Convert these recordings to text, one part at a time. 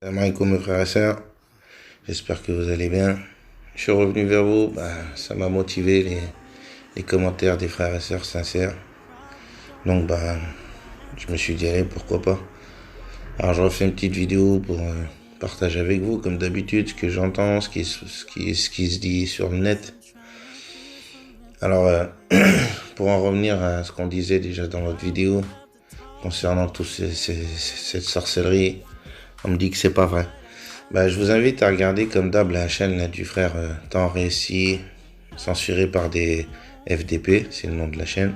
Salam alaikum mes frères et sœurs, j'espère que vous allez bien. Je suis revenu vers vous, ça m'a motivé les commentaires des frères et sœurs sincères. Donc je me suis dit allez, pourquoi pas. Alors je refais une petite vidéo pour partager avec vous comme d'habitude ce que j'entends, ce qui se dit sur le net. Alors pour en revenir à ce qu'on disait déjà dans l'autre vidéo concernant cette sorcellerie, on me dit que c'est pas vrai. Je vous invite à regarder comme d'hab la chaîne là, du frère Temps Récit, censuré par des FDP, c'est le nom de la chaîne.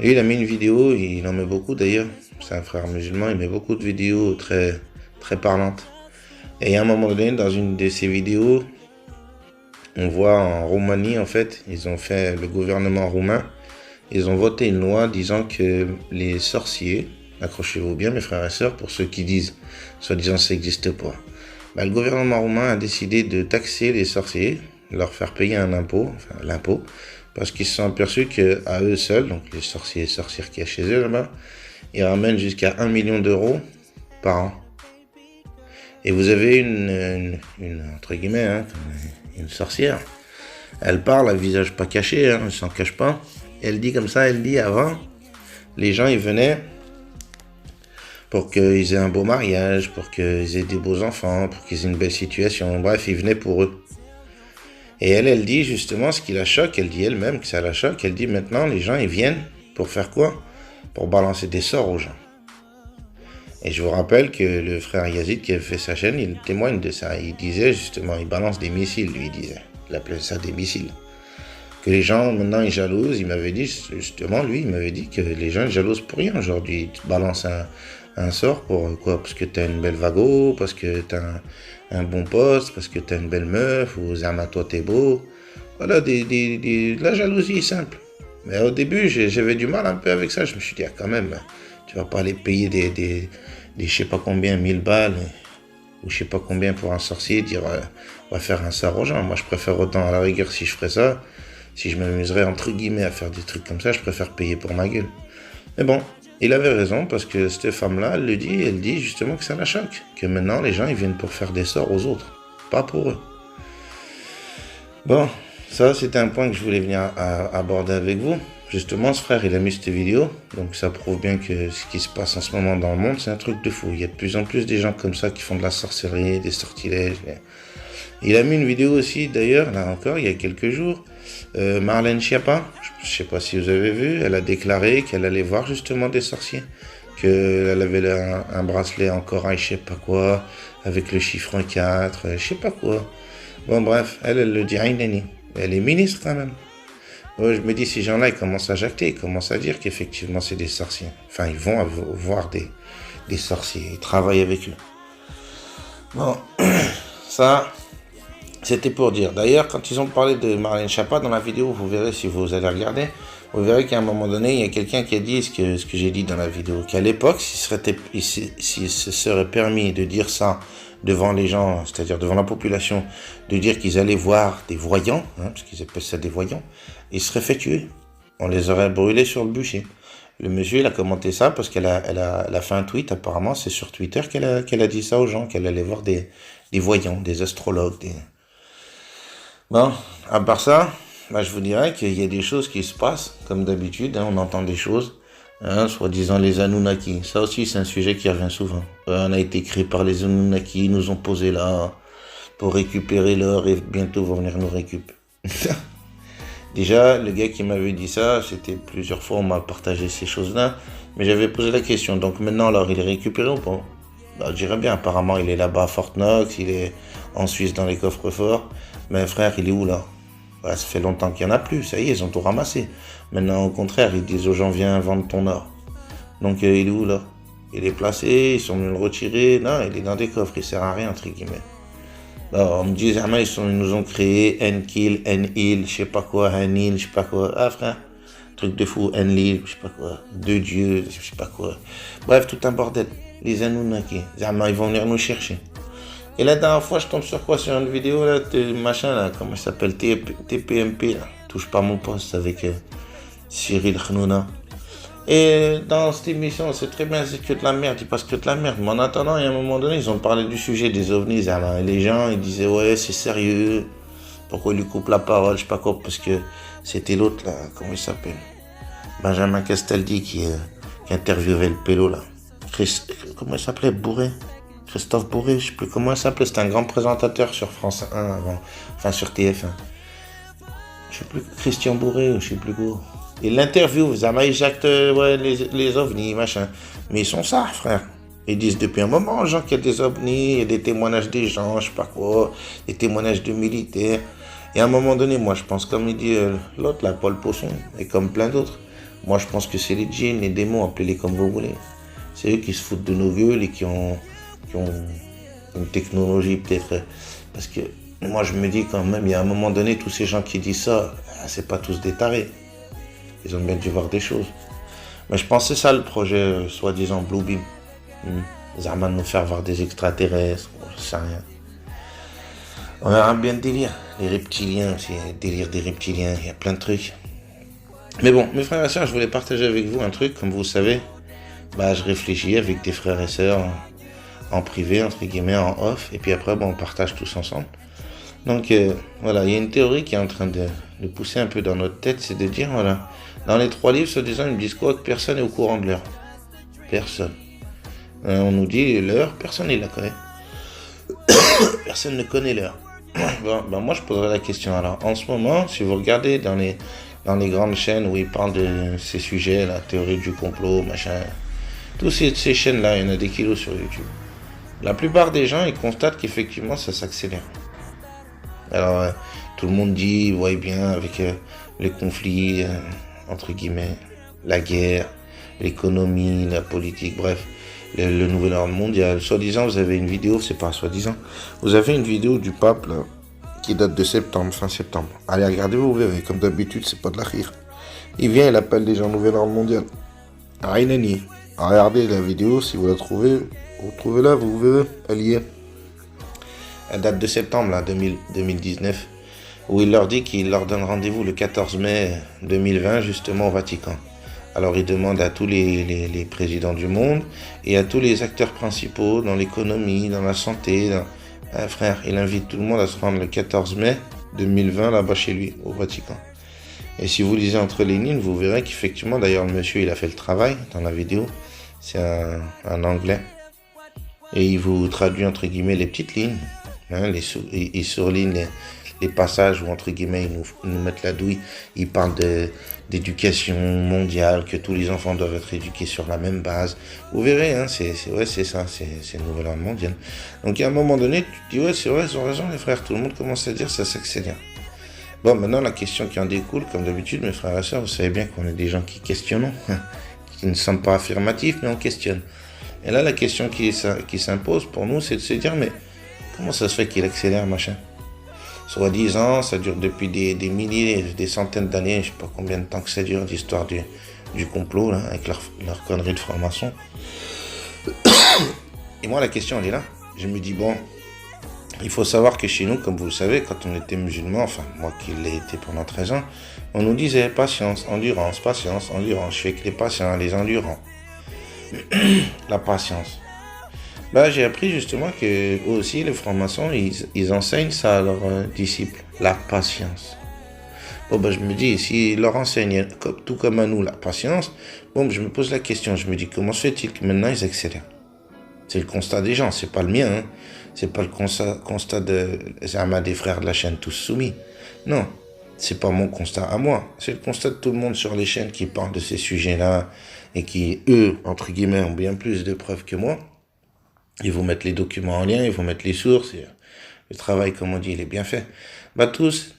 Et il a mis une vidéo, il en met beaucoup d'ailleurs, c'est un frère musulman, il met beaucoup de vidéos très, très parlantes. Et à un moment donné, dans une de ces vidéos, on voit en Roumanie, en fait, le gouvernement roumain, ils ont voté une loi disant que les sorciers, accrochez-vous bien mes frères et sœurs, pour ceux qui disent, soi-disant ça n'existe pas. Le gouvernement roumain a décidé de taxer les sorciers, leur faire payer un impôt, l'impôt, parce qu'ils se sont aperçus qu'à eux seuls, donc les sorciers et sorcières qu'il y a chez eux là-bas, ils ramènent jusqu'à 1 million d'euros par an. Et vous avez une entre guillemets, une sorcière. Elle parle à visage pas caché, elle s'en cache pas. Elle dit comme ça, elle dit avant, les gens ils venaient pour qu'ils aient un beau mariage, pour qu'ils aient des beaux enfants, pour qu'ils aient une belle situation. Bref, ils venaient pour eux. Et elle dit justement ce qui la choque, elle dit elle-même que ça la choque, elle dit maintenant les gens ils viennent pour faire quoi? Pour balancer des sorts aux gens. Et je vous rappelle que le frère Yazid qui a fait sa chaîne, il témoigne de ça. Il disait justement, il balance des missiles, lui il disait. Il appelait ça des missiles. Que les gens maintenant ils jalousent, il m'avait dit justement, lui il m'avait dit que les gens ils jalousent pour rien aujourd'hui. Ils te balancent un sort pour quoi? Parce que t'as une belle vago, parce que t'as un bon poste, parce que t'as une belle meuf, ou Zama toi t'es beau. Voilà, la jalousie simple. Mais au début j'avais du mal un peu avec ça, je me suis dit quand même, tu vas pas aller payer des je sais pas combien, 1000 balles, ou je sais pas combien pour un sorcier, dire on va faire un sort aux gens. Moi je préfère autant à la rigueur si je ferais ça, si je m'amuserais entre guillemets à faire des trucs comme ça, je préfère payer pour ma gueule. Mais bon, il avait raison parce que cette femme-là, elle dit justement que ça la choque. Que maintenant, les gens, ils viennent pour faire des sorts aux autres, pas pour eux. Bon, ça, c'était un point que je voulais venir aborder avec vous. Justement, ce frère, il a mis cette vidéo. Donc, ça prouve bien que ce qui se passe en ce moment dans le monde, c'est un truc de fou. Il y a de plus en plus des gens comme ça qui font de la sorcellerie, des sortilèges. Il a mis une vidéo aussi, d'ailleurs, là encore, il y a quelques jours. Marlène Schiappa, je ne sais pas si vous avez vu, elle a déclaré qu'elle allait voir justement des sorciers, qu'elle avait un bracelet en corail, je sais pas quoi, avec le chiffre 4, je sais pas quoi. Bon bref, elle le dit Aïnani. Elle est ministre quand même. Je me dis, ces gens-là, ils commencent à jacter, ils commencent à dire qu'effectivement c'est des sorciers. Enfin, ils vont voir des sorciers, ils travaillent avec eux. Bon, ça... C'était pour dire. D'ailleurs, quand ils ont parlé de Marlène Schiappa dans la vidéo, vous verrez si vous allez regarder, vous verrez qu'à un moment donné, il y a quelqu'un qui a dit ce que j'ai dit dans la vidéo, qu'à l'époque, s'il se serait permis de dire ça devant les gens, c'est-à-dire devant la population, de dire qu'ils allaient voir des voyants, parce qu'ils appellent ça des voyants, ils seraient fait tuer. On les aurait brûlés sur le bûcher. Le monsieur, il a commenté ça parce qu'elle a fait un tweet, apparemment, c'est sur Twitter qu'elle a dit ça aux gens, qu'elle allait voir des voyants, des astrologues, Bon, à part ça, je vous dirais qu'il y a des choses qui se passent, comme d'habitude, on entend des choses, soi-disant les Anunnaki. Ça aussi, c'est un sujet qui revient souvent. On a été créé par les Anunnaki, ils nous ont posé là pour récupérer l'or et bientôt vont venir nous récupérer. Déjà, le gars qui m'avait dit ça, c'était plusieurs fois, on m'a partagé ces choses-là, mais j'avais posé la question, donc maintenant, alors, il est récupéré ou pas? Je dirais bien, apparemment, il est là-bas à Fort Knox, il est en Suisse dans les coffres-forts. Mais frère, il est où là? Ça fait longtemps qu'il n'y en a plus, ça y est, ils ont tout ramassé. Maintenant, au contraire, ils disent aux gens, viens vendre ton or. Donc, il est où là? Il est placé, ils sont venus le retirer. Non, il est dans des coffres, il sert à rien, entre guillemets. On me dit, ils nous ont créé Enkill, Enil, je sais pas quoi, Enil, je sais pas quoi. Ah frère, truc de fou, Enlil, je sais pas quoi, deux dieux, je sais pas quoi. Bref, tout un bordel. Les Anunnaki, ils vont venir nous chercher. Et la dernière fois, je tombe sur quoi? Sur une vidéo, là, machin, là, comment ça s'appelle? TPMP, là. Touche pas mon poste avec Cyril Hanouna. Et dans cette émission, c'est très bien, c'est que de la merde, ils passent que de la merde. Mais en attendant, il y a un moment donné, ils ont parlé du sujet des ovnis. Alors, et les gens, ils disaient, ouais, c'est sérieux. Pourquoi il lui coupe la parole, je sais pas quoi, parce que c'était l'autre, là, comment il s'appelle? Benjamin Castaldi qui interviewait le pélo, là. Comment il s'appelait? Bourré? Christophe Bourré, je sais plus comment il s'appelait. C'était un grand présentateur sur France 1 avant, enfin sur TF1. Je sais plus, Christian Bourré, je sais plus quoi. Et l'interview, Zama éjecte ouais, les ovnis, machin. Mais ils sont ça, frère. Ils disent depuis un moment aux gens qu'il y a des ovnis, il y a des témoignages des gens, je sais pas quoi, des témoignages de militaires. Et à un moment donné, moi je pense, comme il dit l'autre, là, Paul Poisson, et comme plein d'autres, moi je pense que c'est les djinns, les démons, appelez-les comme vous voulez. C'est eux qui se foutent de nos gueules et qui ont une technologie peut-être. Parce que moi je me dis quand même, il y a un moment donné, tous ces gens qui disent ça, c'est pas tous des tarés. Ils ont bien dû voir des choses. Mais je pense que c'est ça le projet, soi-disant Bluebeam. Zarman nous faire voir des extraterrestres, je sais rien. On verra bien le délire. Les reptiliens aussi, le délire des reptiliens, il y a plein de trucs. Mais bon, mes frères et sœurs, je voulais partager avec vous un truc, comme vous savez. Je réfléchis avec des frères et sœurs en privé, entre guillemets, en off. Et puis après, on partage tous ensemble. Donc voilà, il y a une théorie qui est en train de pousser un peu dans notre tête, c'est de dire, voilà, dans les 3 livres, soi-disant, ils me disent quoi? Que personne n'est au courant de l'heure. Personne. On nous dit l'heure, personne ne la connaît. Personne ne connaît l'heure. Moi, je poserais la question. Alors, en ce moment, si vous regardez dans les grandes chaînes où ils parlent de ces sujets, la théorie du complot, machin, toutes ces chaînes-là, il y en a des kilos sur YouTube. La plupart des gens, ils constatent qu'effectivement, ça s'accélère. Alors, tout le monde dit, voyez bien, avec les conflits, entre guillemets, la guerre, l'économie, la politique, bref, le nouvel ordre mondial. Soi-disant, vous avez une vidéo, c'est pas soi-disant, vous avez une vidéo du pape, là, qui date de septembre, fin septembre. Allez, regardez-vous, vous verrez, comme d'habitude, c'est pas de la rire. Il vient, il appelle des gens nouvel ordre mondial. Aïnani. Regardez la vidéo, si vous la trouvez, vous trouvez-la, vous verrez, elle y est. Elle date de septembre, là, 2019, où il leur dit qu'il leur donne rendez-vous le 14 mai 2020, justement au Vatican. Alors il demande à tous les présidents du monde et à tous les acteurs principaux dans l'économie, dans la santé. Frère, il invite tout le monde à se rendre le 14 mai 2020 là-bas chez lui, au Vatican. Et si vous lisez entre les lignes, vous verrez qu'effectivement, d'ailleurs le monsieur il a fait le travail dans la vidéo, c'est un anglais. Et il vous traduit entre guillemets les petites lignes. Il surligne les passages où, entre guillemets, ils nous mettent la douille. Ils parlent d'éducation mondiale, que tous les enfants doivent être éduqués sur la même base. Vous verrez, c'est ça, c'est le nouvel ordre mondial. Donc, à un moment donné, tu te dis, ouais, c'est vrai, ils ont raison, les frères. Tout le monde commence à dire ça s'accélère. Bon, maintenant, la question qui en découle, comme d'habitude, mes frères et sœurs, vous savez bien qu'on est des gens qui questionnons, qui ne sont pas affirmatifs, mais on questionne. Et là, la question qui s'impose pour nous, c'est de se dire, mais comment ça se fait qu'il accélère, machin? Soi-disant, ça dure depuis des milliers, des centaines d'années, je sais pas combien de temps que ça dure, l'histoire du complot, là, avec leur connerie de franc-maçon. Et moi, la question, elle est là. Je me dis, bon, il faut savoir que chez nous, comme vous le savez, quand on était musulmans, enfin, moi qui l'ai été pendant 13 ans, on nous disait patience, endurance, patience, endurance. Je fais que les patients, les endurants. La patience. J'ai appris justement que aussi les francs-maçons, ils enseignent ça à leurs disciples, la patience. Je me dis, s'ils leur enseignent, tout comme à nous, la patience, je me pose la question, je me dis, comment se fait-il que maintenant ils accélèrent? C'est le constat des gens, c'est pas le mien, hein. C'est pas le constat des frères de la chaîne Tous Soumis. Non, c'est pas mon constat à moi, c'est le constat de tout le monde sur les chaînes qui parlent de ces sujets-là et qui, eux, entre guillemets, ont bien plus de preuves que moi. Ils vous mettent les documents en lien, ils vous mettent les sources. Et le travail, comme on dit, il est bien fait. Tous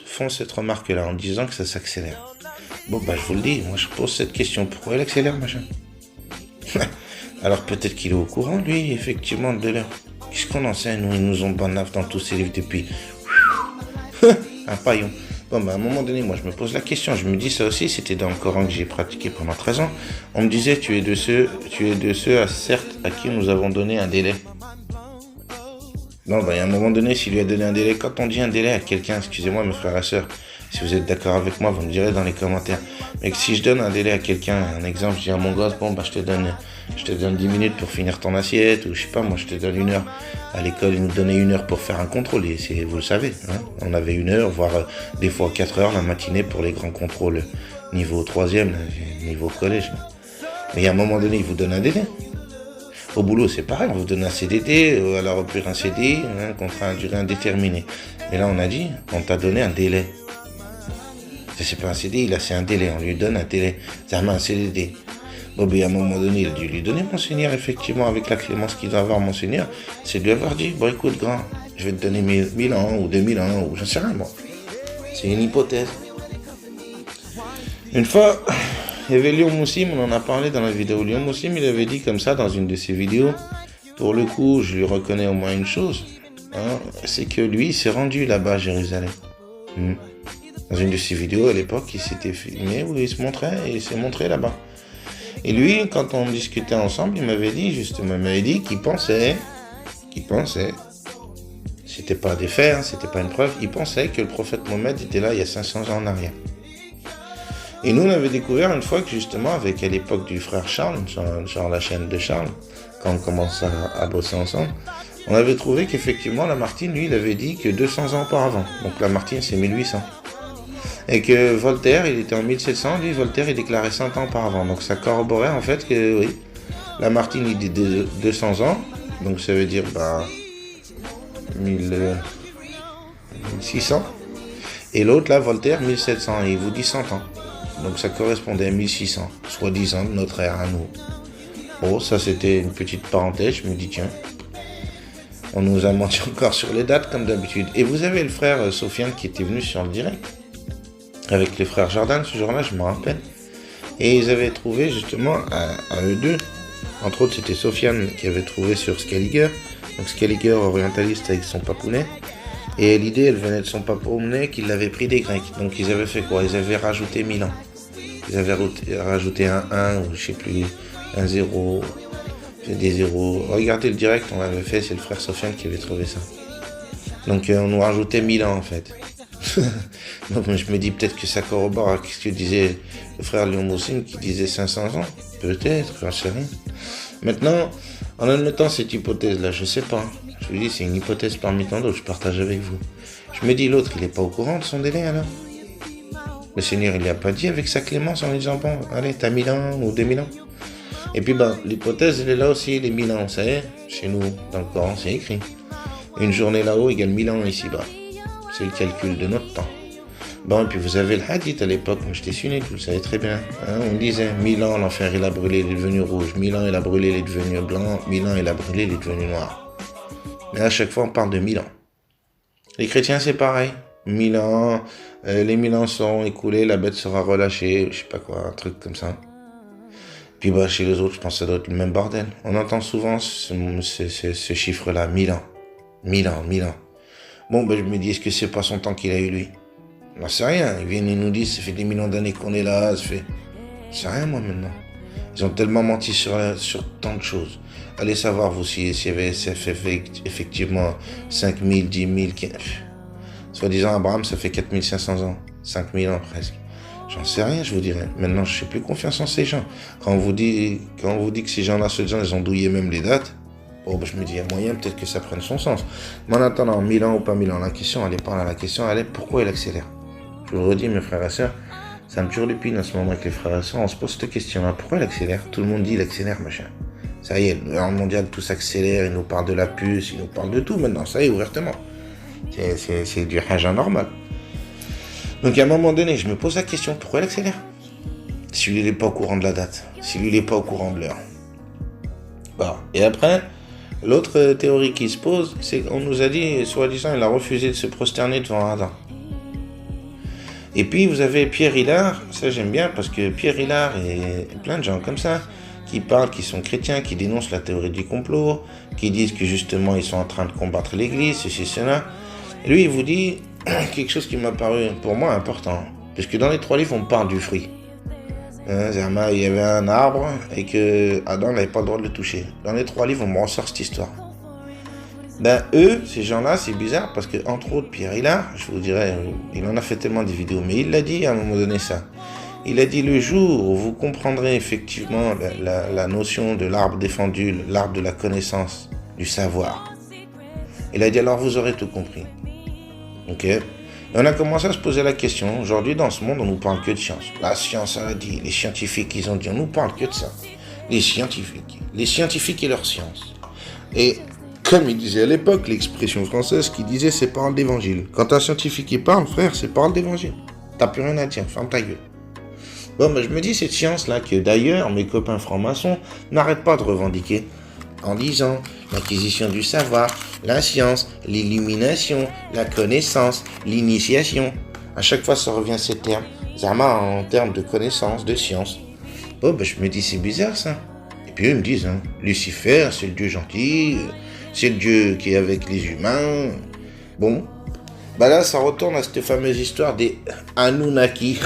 font cette remarque-là en disant que ça s'accélère. Je vous le dis, moi je pose cette question. Pourquoi il accélère, machin? Alors peut-être qu'il est au courant, lui, effectivement, de l'heure. Qu'est-ce qu'on enseigne? Nous, ils nous ont banaf dans tous ces livres depuis. Un paillon. À un moment donné, moi, je me pose la question. Je me dis, ça aussi, c'était dans le Coran que j'ai pratiqué pendant 13 ans. On me disait, tu es de ceux, certes, à qui nous avons donné un délai. Non, il y a un moment donné, s'il lui a donné un délai, quand on dit un délai à quelqu'un, excusez-moi, mes frères et sœurs, Si vous êtes d'accord avec moi, vous me direz dans les commentaires. Mais que si je donne un délai à quelqu'un, un exemple, je dis à mon gosse, bon, bah, je te donne 10 minutes pour finir ton assiette, ou je sais pas, moi, je te donne 1 heure. À l'école, ils nous donnaient 1 heure pour faire un contrôle, et vous le savez, hein, on avait 1 heure, voire des fois 4 heures la matinée pour les grands contrôles niveau 3e, niveau collège. Mais il y a un moment donné, ils vous donnent un délai. Au boulot, c'est pareil, on vous donne un CDD, à la rupture un CDI, un contrat à durée indéterminée. Mais là, on a dit, on t'a donné un délai. C'est pas un CDI, là, c'est un délai. On lui donne un délai. C'est un CDD. Bon, ben, à un moment donné, il a dû lui donner, Monseigneur, effectivement, avec la clémence qu'il doit avoir, Monseigneur. C'est de lui avoir dit, bon, écoute, grand, je vais te donner 1000 ans, ou 2000 ans, ou j'en sais rien, moi. C'est une hypothèse. Une fois, il y avait Lyon Moussim, on en a parlé dans la vidéo. Lyon Moussim, il avait dit comme ça dans une de ses vidéos, pour le coup, je lui reconnais au moins une chose, hein, c'est que lui, il s'est rendu là-bas à Jérusalem. Dans une de ses vidéos à l'époque, il s'était filmé où il s'est montré là-bas. Et lui, quand on discutait ensemble, il m'avait dit justement, qu'il pensait, c'était pas des faits, hein, c'était pas une preuve, il pensait que le prophète Mohammed était là il y a 500 ans en arrière. Et nous, on avait découvert une fois que justement, à l'époque du frère Charles, genre la chaîne de Charles, quand on commence à bosser ensemble, on avait trouvé qu'effectivement, Lamartine, lui, il avait dit que 200 ans auparavant. Donc Lamartine, c'est 1800. Et que Voltaire, il était en 1700, lui, Voltaire, il déclarait 100 ans auparavant. Donc ça corroborait en fait que, oui, Lamartine, il dit 200 ans, donc ça veut dire, 1600. Et l'autre, là, Voltaire, 1700, et il vous dit 100 ans. Donc ça correspondait à 1600, soi-disant, de notre ère à nous. Bon, ça c'était une petite parenthèse, je me dis, tiens, on nous a menti encore sur les dates, comme d'habitude. Et vous avez le frère Sofiane qui était venu sur le direct, avec les frères Jordan, ce jour-là, je me rappelle. Et ils avaient trouvé justement à eux deux, entre autres c'était Sofiane qui avait trouvé sur Scaliger, donc Scaliger orientaliste avec son papounet. Et l'idée, elle venait de son papounet qu'il l'avait pris des Grecs. Donc ils avaient fait quoi? Ils avaient rajouté 1000 ans. Ils avaient rajouté un 1, ou je sais plus, un 0, des 0. Regardez le direct, on l'avait fait, c'est le frère Sofiane qui avait trouvé ça. Donc on nous rajoutait 1000 ans en fait. Donc je me dis peut-être que ça corrobore à ce que disait le frère Lyon Moussim qui disait 500 ans. Peut-être, j'en sais rien. Maintenant, en admettant cette hypothèse-là, je sais pas. Je vous dis, c'est une hypothèse parmi tant d'autres, je partage avec vous. Je me dis, l'autre, il n'est pas au courant de son délai alors. Le Seigneur, il lui a pas dit avec sa clémence en lui disant, bon, allez, t'as 1000 ans ou 2000 ans. Et puis, l'hypothèse, elle est là aussi, les 1000 ans, vous savez, chez nous, dans le Coran, c'est écrit. Une journée là-haut égale 1000 ans ici-bas. C'est le calcul de notre temps. Bon, et puis vous avez le hadith à l'époque, moi j'étais sunnite, vous le savez très bien. Hein, on disait 1000 ans, l'enfer il a brûlé, il est devenu rouge. 1000 ans, il a brûlé, il est devenu blanc. 1000 ans, il a brûlé, il est devenu noir. Mais à chaque fois, on parle de 1000 ans. Les chrétiens, c'est pareil. 1000 ans, les 1000 ans seront écoulés, la bête sera relâchée, je sais pas quoi, un truc comme ça. Puis chez les autres, je pense que ça doit être le même bordel. On entend souvent ce chiffre-là, 1000 ans. 1000 ans, 1000 ans. Bon, je me dis, est-ce que c'est pas son temps qu'il a eu lui? J'en sais rien. Ils viennent et nous disent, ça fait des millions d'années qu'on est là, ça fait... Je sais rien, moi, maintenant. Ils ont tellement menti sur tant de choses. Allez savoir, vous, si ça fait effectivement 5000, 10 000... Soi-disant, Abraham, ça fait 4500 ans. 5000 ans, presque. J'en sais rien, je vous dirais. Maintenant, je n'ai plus confiance en ces gens. Quand on vous dit que ces gens-là, ils ont douillé même les dates, je me dis, il y a moyen peut-être que ça prenne son sens. Mais en attendant, 1000 ans ou pas 1000 ans, la question, elle est pas là. La question, elle est pourquoi il accélère? Je vous le redis, mes frères et sœurs, ça me turlupine en ce moment avec les frères et sœurs. On se pose cette question-là. Pourquoi il accélère? Tout le monde dit il accélère, machin. Ça y est, le mondial, tout s'accélère. Il nous parle de la puce, il nous parle de tout maintenant. Ça y est, ouvertement. C'est du haja normal. Donc à un moment donné, je me pose la question, pourquoi il accélère? Si lui, il n'est pas au courant de la date. Si lui, il n'est pas au courant de l'heure. Et après... L'autre théorie qui se pose, c'est qu'on nous a dit, soi-disant, il a refusé de se prosterner devant Adam. Et puis vous avez Pierre Hillard, ça j'aime bien, parce que Pierre Hillard et plein de gens comme ça, qui parlent, qui sont chrétiens, qui dénoncent la théorie du complot, qui disent que justement ils sont en train de combattre l'église, ceci, cela. Et lui, il vous dit quelque chose qui m'a paru pour moi important, puisque dans les 3 livres, on parle du fruit. Il y avait un arbre et que Adam n'avait pas le droit de le toucher. Dans les 3 livres, on me ressort cette histoire. Ben eux, ces gens-là, c'est bizarre parce que entre autres Pierre Hillard, je vous dirais, il en a fait tellement de vidéos, mais il l'a dit à un moment donné ça. Il a dit le jour où vous comprendrez effectivement la notion de l'arbre défendu, l'arbre de la connaissance, du savoir. Il a dit alors vous aurez tout compris. Ok. Et on a commencé à se poser la question. Aujourd'hui dans ce monde on nous parle que de science. La science a dit, les scientifiques ils ont dit, on nous parle que de ça. Les scientifiques et leur science. Et comme il disait à l'époque, l'expression française qui disait c'est parole d'évangile. Quand un scientifique il parle, frère, c'est parole d'évangile. T'as plus rien à dire, ferme ta gueule. Bon, ben, je me dis cette science-là que d'ailleurs mes copains francs-maçons n'arrêtent pas de revendiquer en disant l'acquisition du savoir, la science, l'illumination, la connaissance, l'initiation. À chaque fois ça revient à ces termes. Zama en termes de connaissance, de science. Bon, ben, je me dis c'est bizarre ça. Et puis eux me disent, hein, Lucifer c'est le Dieu gentil, c'est le Dieu qui est avec les humains. Bon, bah là ça retourne à cette fameuse histoire des Anunnaki.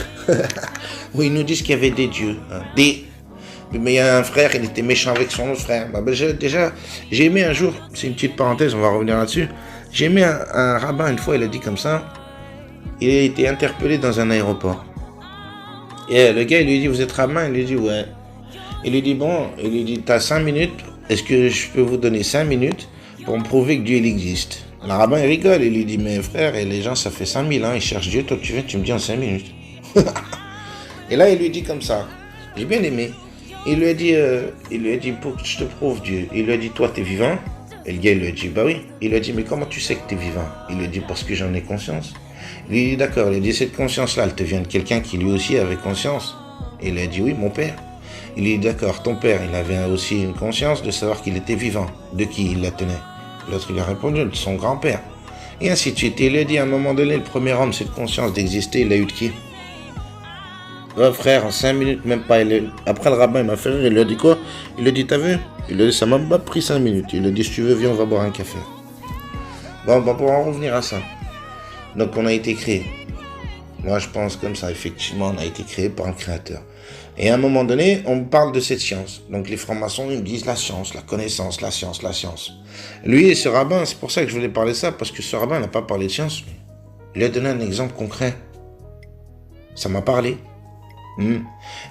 Où ils nous disent qu'il y avait des dieux. Hein, mais il y a un frère, il était méchant avec son autre frère. Bah, j'ai aimé un jour, c'est une petite parenthèse, on va revenir là-dessus. J'ai aimé un rabbin une fois, il a dit comme ça, il a été interpellé dans un aéroport. Et le gars, il lui dit, vous êtes rabbin? Il lui dit, ouais. Il lui dit, bon, il lui dit, t'as 5 minutes, est-ce que je peux vous donner 5 minutes pour me prouver que Dieu il existe? Le rabbin, il rigole, il lui dit, mais frère, et les gens, ça fait 5000 ans, ils cherchent Dieu, toi tu viens, tu me dis en 5 minutes. Et là, il lui dit comme ça, j'ai bien aimé. Il lui a dit, pour que je te prouve Dieu. Il lui a dit, toi, t'es vivant? Et le gars, il lui a dit, bah oui. Il lui a dit, mais comment tu sais que t'es vivant? Il lui a dit, parce que j'en ai conscience. Il lui a dit, d'accord. Il a dit, cette conscience-là, elle te vient de quelqu'un qui lui aussi avait conscience. Et il a dit, oui, mon père. Il lui a dit, d'accord, ton père, il avait aussi une conscience de savoir qu'il était vivant. De qui il la tenait? L'autre, il a répondu, de son grand-père. Et ainsi de suite. Et il a dit, à un moment donné, le premier homme, cette conscience d'exister, il l'a eu de qui? Ouais, frère, en 5 minutes, même pas. Après, le rabbin, il m'a fait rire. Il lui a dit quoi? Il lui a dit, t'as vu? Il lui a dit, ça m'a pas pris 5 minutes. Il lui a dit, si tu veux, viens, on va boire un café. Bon, pour en revenir à ça. Donc, on a été créé. Moi, je pense comme ça, effectivement, on a été créé par un créateur. Et à un moment donné, on parle de cette science. Donc, les francs-maçons, ils me disent la science, la connaissance, la science, la science. Lui et ce rabbin, c'est pour ça que je voulais parler de ça, parce que ce rabbin n'a pas parlé de science. Il a donné un exemple concret. Ça m'a parlé.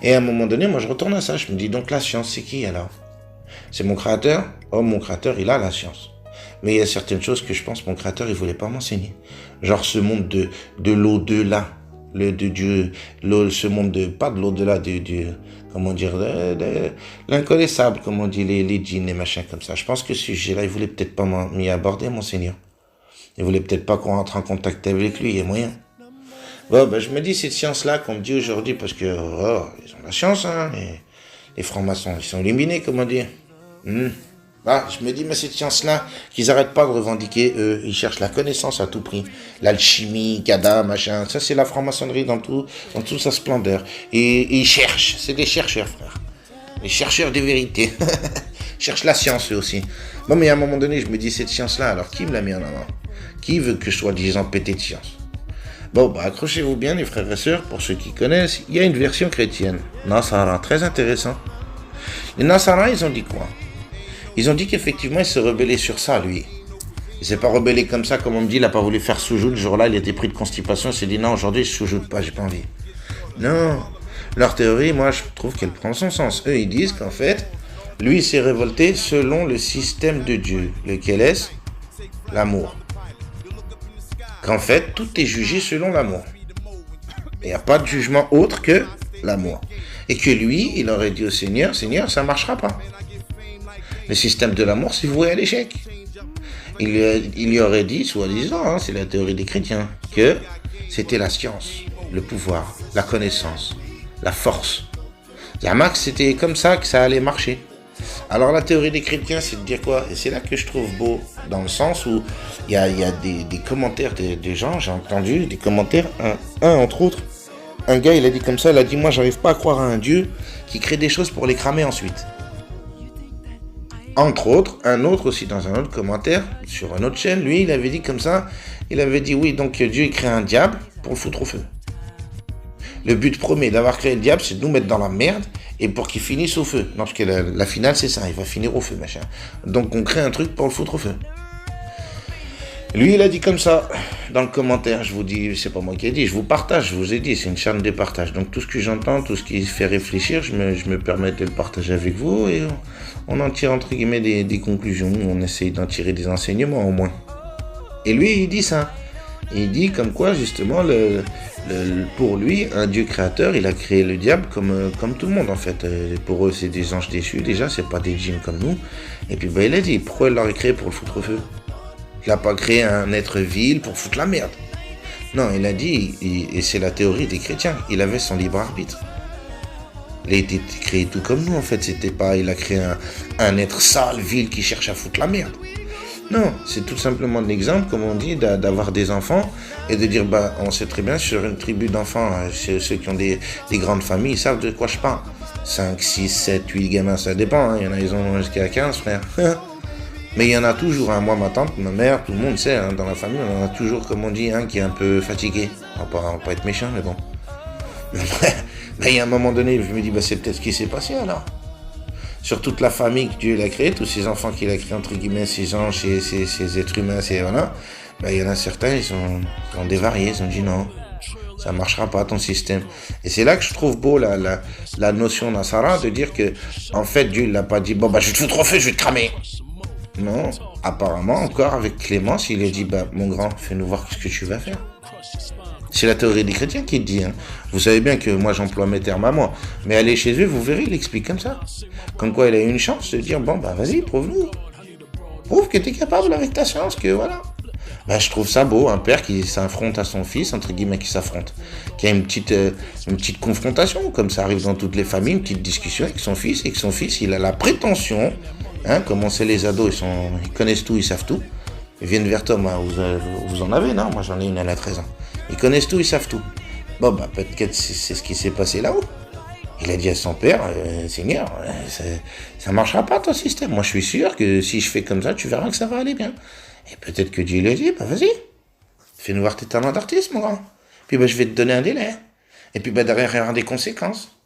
Et à un moment donné, moi je retourne à ça, je me dis donc la science c'est qui alors? C'est mon créateur? Oh, mon créateur il a la science. Mais il y a certaines choses que je pense mon créateur il voulait pas m'enseigner. Genre ce monde de l'au-delà, de Dieu, ce monde pas de l'au-delà, comment dire, de l'inconnaissable, comme on dit les djinns, les machins comme ça. Je pense que ce sujet-là, il voulait peut-être pas m'y aborder, mon Seigneur. Il voulait peut-être pas qu'on rentre en contact avec lui, il y a moyen. Bon, ben, je me dis, cette science-là qu'on me dit aujourd'hui, parce que, oh, ils ont la chance, hein, les francs-maçons, ils sont illuminés, comment dire. Ah, je me dis, mais cette science-là, qu'ils n'arrêtent pas de revendiquer, eux, ils cherchent la connaissance à tout prix. L'alchimie, Gada, machin, ça c'est la franc-maçonnerie dans toute sa splendeur. Et ils cherchent, c'est des chercheurs, frère. Les chercheurs de vérité. Ils cherchent la science, eux aussi. Bon, mais à un moment donné, je me dis, cette science-là, alors qui me l'a mis en avant? Qui veut que je sois, disant, pété de science? Bon, bah, accrochez-vous bien, les frères et sœurs, pour ceux qui connaissent, il y a une version chrétienne, Nasara, très intéressant. Les Nasara, ils ont dit quoi? Ils ont dit qu'effectivement, il se rebellait sur ça, lui. Il s'est pas rebellé comme ça, comme on me dit, il a pas voulu faire soujoud, le jour-là, il était pris de constipation, il s'est dit, non, aujourd'hui, je soujoud pas, j'ai pas envie. Non, leur théorie, moi, je trouve qu'elle prend son sens. Eux, ils disent qu'en fait, lui, il s'est révolté selon le système de Dieu, lequel est l'amour. Qu'en fait, tout est jugé selon l'amour. Il n'y a pas de jugement autre que l'amour. Et que lui, il aurait dit au Seigneur, Seigneur, ça ne marchera pas. Le système de l'amour, c'est voué à l'échec. Il lui aurait dit, soi-disant, hein, c'est la théorie des chrétiens, que c'était la science, le pouvoir, la connaissance, la force. Zama, c'était comme ça que ça allait marcher. Alors la théorie des chrétiens, c'est de dire quoi? Et c'est là que je trouve beau, dans le sens où il y a des commentaires des gens, j'ai entendu des commentaires, un entre autres, un gars il a dit comme ça, il a dit moi j'arrive pas à croire à un Dieu qui crée des choses pour les cramer ensuite. Entre autres, un autre aussi dans un autre commentaire, sur une autre chaîne, lui il avait dit comme ça, il avait dit oui donc Dieu il crée un diable pour le foutre au feu. Le but premier d'avoir créé le diable, c'est de nous mettre dans la merde et pour qu'il finisse au feu. Non, parce que la finale, c'est ça, il va finir au feu, machin. Donc on crée un truc pour le foutre au feu. Lui, il a dit comme ça, dans le commentaire, je vous dis, c'est pas moi qui ai dit, je vous partage, je vous ai dit, c'est une chaîne de partage. Donc tout ce que j'entends, tout ce qui fait réfléchir, je me permets de le partager avec vous et on en tire entre guillemets des conclusions, on essaye d'en tirer des enseignements au moins. Et lui, il dit ça. Il dit comme quoi, justement, pour lui, un Dieu créateur, il a créé le diable comme tout le monde, en fait. Pour eux, c'est des anges déchus, déjà, c'est pas des djinns comme nous. Et puis, il a dit, pourquoi il l'aurait créé pour le foutre au feu? Il n'a pas créé un être vil pour foutre la merde. Non, il a dit, et c'est la théorie des chrétiens, il avait son libre arbitre. Il a été créé tout comme nous, en fait. C'était pas, il a créé un être sale, vil, qui cherche à foutre la merde. Non, c'est tout simplement l'exemple, comme on dit, d'avoir des enfants et de dire, bah, on sait très bien, sur une tribu d'enfants, ceux qui ont des grandes familles, ils savent de quoi je parle. 5, 6, 7, 8 gamins, ça dépend, hein. Il y en a, ils ont jusqu'à 15 frères. Mais il y en a toujours, hein. Moi, ma tante, ma mère, tout le monde sait, hein, dans la famille, on en a toujours, comme on dit, qui est un peu fatigué. On va pas être méchant, mais bon. Mais il y a un moment donné, je me dis, bah, c'est peut-être ce qui s'est passé alors. Sur toute la famille que Dieu l'a créée, tous ces enfants qu'il a créés, entre guillemets, ces anges, ces êtres humains, voilà, ben, il y en a certains, ils ont dévarié, ils ont dit non, ça marchera pas ton système. Et c'est là que je trouve beau la notion d'Ansara, de dire que, en fait, Dieu ne l'a pas dit, bon, bah, je vais te foutre au feu, je vais te cramer. Non, apparemment, encore avec Clémence, il a dit, bah, mon grand, fais-nous voir ce que tu vas faire. C'est la théorie des chrétiens qui le dit. Hein. Vous savez bien que moi j'emploie mes termes à moi. Mais allez chez eux, vous verrez, il explique comme ça. Comme quoi il a eu une chance de dire, bon bah vas-y, prouve-nous. Prouve que tu es capable avec ta science, que voilà. Bah, je trouve ça beau, un père qui s'affronte à son fils, entre guillemets qui s'affronte. Qui a une petite confrontation, comme ça arrive dans toutes les familles, une petite discussion avec son fils, et que son fils, il a la prétention, hein, comme on sait les ados, ils connaissent tout, ils savent tout. Ils viennent vers toi, vous en avez, non? Moi j'en ai une, elle a 13 ans. Ils connaissent tout, ils savent tout. Bon, bah, peut-être c'est ce qui s'est passé là-haut. Il a dit à son père, Seigneur, ça marchera pas ton système. Moi, je suis sûr que si je fais comme ça, tu verras que ça va aller bien. Et peut-être que Dieu lui a dit, bah, vas-y, fais-nous voir tes talents d'artiste, mon grand. Puis, bah, je vais te donner un délai. Et puis, bah, derrière, il y aura des conséquences.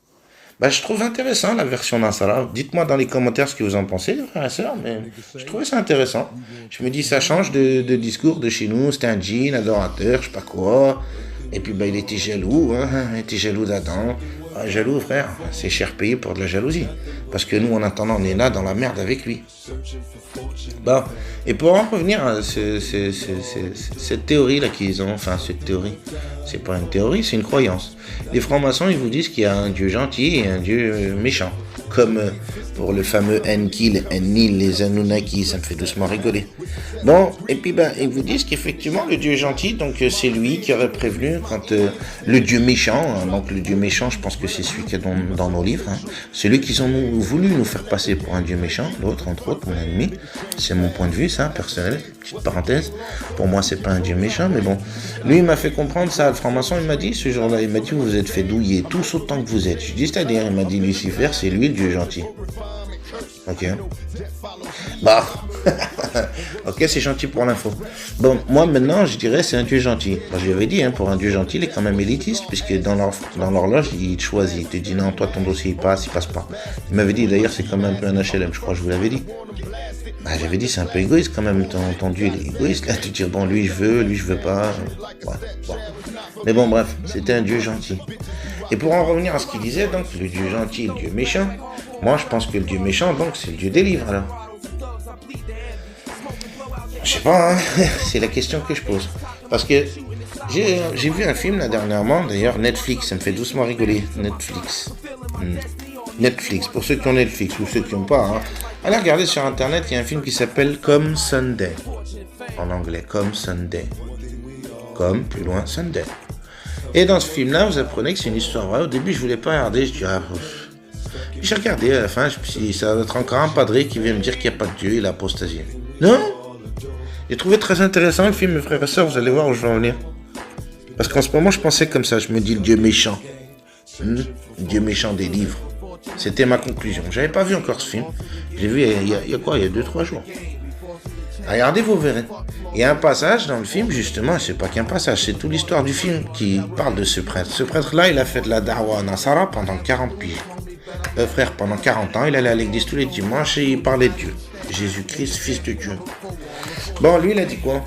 Bah, je trouve intéressant la version d'Ansara. Dites-moi dans les commentaires ce que vous en pensez, frères et sœurs, mais je trouvais ça intéressant. Je me dis, ça change de discours de chez nous. C'était un djinn, adorateur, je sais pas quoi. Et puis, bah, il était jaloux, hein, il était jaloux d'Adam. Ah, jaloux, frère, c'est cher payé pour de la jalousie. Parce que nous, en attendant, on est là dans la merde avec lui. Bon, et pour en revenir à cette théorie-là qu'ils ont, enfin, cette théorie, c'est pas une théorie, c'est une croyance. Les francs-maçons, ils vous disent qu'il y a un dieu gentil et un dieu méchant. Comme pour le fameux Enki, Enlil, les Anunnaki, ça me fait doucement rigoler. Bon, et puis ben, ils vous disent qu'effectivement, le dieu gentil, donc c'est lui qui aurait prévenu quand le dieu méchant, hein, donc le dieu méchant, je pense que c'est celui qui est dans nos livres, hein, c'est lui qu'ils ont voulu nous faire passer pour un dieu méchant, l'autre, entre autres, mon ennemi. C'est mon point de vue, ça, personnel, petite parenthèse. Pour moi, c'est pas un dieu méchant, mais bon. Lui, il m'a fait comprendre ça, le franc-maçon, il m'a dit, ce jour-là, il m'a dit, vous vous êtes fait douiller, tous autant que vous êtes. Je dis, c'est-à-dire, il m'a dit, Lucifer, c'est lui le dieu gentil. Ok. Bah. Ok, c'est gentil pour l'info. Bon, moi, maintenant, je dirais, c'est un dieu gentil. Moi, je lui avais dit, hein, pour un dieu gentil, il est quand même élitiste, puisque dans l'horloge, il te choisit. Il te dit, non, toi, ton dossier, il passe pas. Il m'avait dit, d'ailleurs, c'est quand même un peu un HLM, je crois que je vous l'avais dit. Bah, j'avais dit, c'est un peu égoïste quand même, ton dieu, il est égoïste, là, tu te dis, bon, lui, je veux pas. Ouais, bon. Mais bon, bref, c'était un dieu gentil. Et pour en revenir à ce qu'il disait, donc, le dieu gentil, le dieu méchant, moi, je pense que le dieu méchant, donc, c'est le dieu des livres, alors. Je sais pas, hein, c'est la question que je pose. Parce que j'ai vu un film, là, dernièrement, d'ailleurs, Netflix, ça me fait doucement rigoler, Netflix. Netflix, pour ceux qui ont Netflix, ou ceux qui n'ont pas, hein. Allez regarder sur Internet, il y a un film qui s'appelle Comme Sunday. En anglais, Comme Sunday. Comme, plus loin, Sunday. Et dans ce film-là, vous apprenez que c'est une histoire vraie. Au début, je voulais pas regarder, je dis, j'ai regardé à la fin, je me suis dit, ça va être encore un padré qui vient me dire qu'il n'y a pas de Dieu, il a apostasié. Non! J'ai trouvé très intéressant le film, mes frères et sœurs, vous allez voir où je vais en venir. Parce qu'en ce moment, je pensais comme ça, je me dis le Dieu méchant. Le Dieu méchant des livres. C'était ma conclusion. J'avais pas vu encore ce film. J'ai vu il y a 2-3 jours. Regardez, vous verrez. Il y a un passage dans le film, justement, c'est pas qu'un passage, c'est toute l'histoire du film qui parle de ce prêtre. Ce prêtre-là, il a fait de la Darwa Nasara pendant 40 piges. Frère, pendant 40 ans, il allait à l'église tous les dimanches et il parlait de Dieu. Jésus-Christ, fils de Dieu. Bon, lui, il a dit quoi?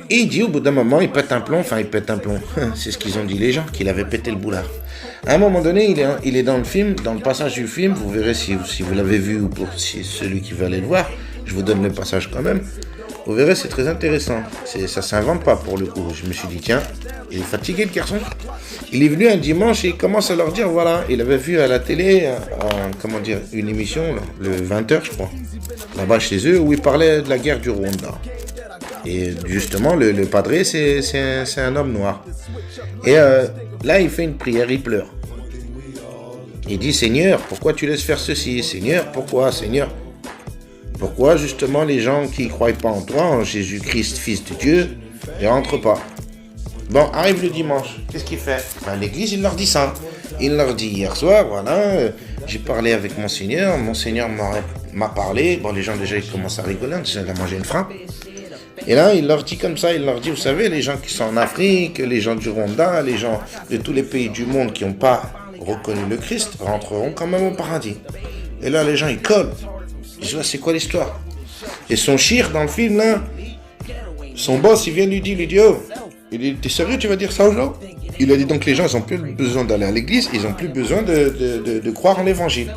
Et il dit au bout d'un moment, il pète un plomb, c'est ce qu'ils ont dit les gens, qu'il avait pété le boulard. À un moment donné, il est dans le film, dans le passage du film, vous verrez si vous l'avez vu ou pour celui qui veut aller le voir, je vous donne le passage quand même. Vous verrez, c'est très intéressant. Ça s'invente pas pour le coup. Je me suis dit, tiens, il est fatigué le garçon. Il est venu un dimanche et il commence à leur dire, voilà, il avait vu à la télé, une émission, là, le 20h je crois, là-bas chez eux, où il parlait de la guerre du Rwanda. Et justement, le padré, c'est un homme noir. Et là, il fait une prière, il pleure. Il dit, Seigneur, pourquoi tu laisses faire ceci? Seigneur, pourquoi, Seigneur? Pourquoi justement les gens qui ne croient pas en toi, en Jésus-Christ, Fils de Dieu, ne rentrent pas? Bon, arrive le dimanche, qu'est-ce qu'il fait? L'église, il leur dit ça. Il leur dit hier soir, voilà, j'ai parlé avec mon Seigneur m'a parlé. Bon, les gens déjà, ils commencent à rigoler, il a mangé une frappe. Et là, il leur dit comme ça, il leur dit, vous savez, les gens qui sont en Afrique, les gens du Rwanda, les gens de tous les pays du monde qui n'ont pas reconnu le Christ, rentreront quand même au paradis. Et là, les gens, ils collent. Ils disent, c'est quoi l'histoire? Et son chir dans le film, là, son boss, il vient lui dit, oh, il dit, t'es sérieux, tu vas dire ça aux gens? Il a dit, donc les gens, ils n'ont plus besoin d'aller à l'église, ils n'ont plus besoin de croire en l'évangile.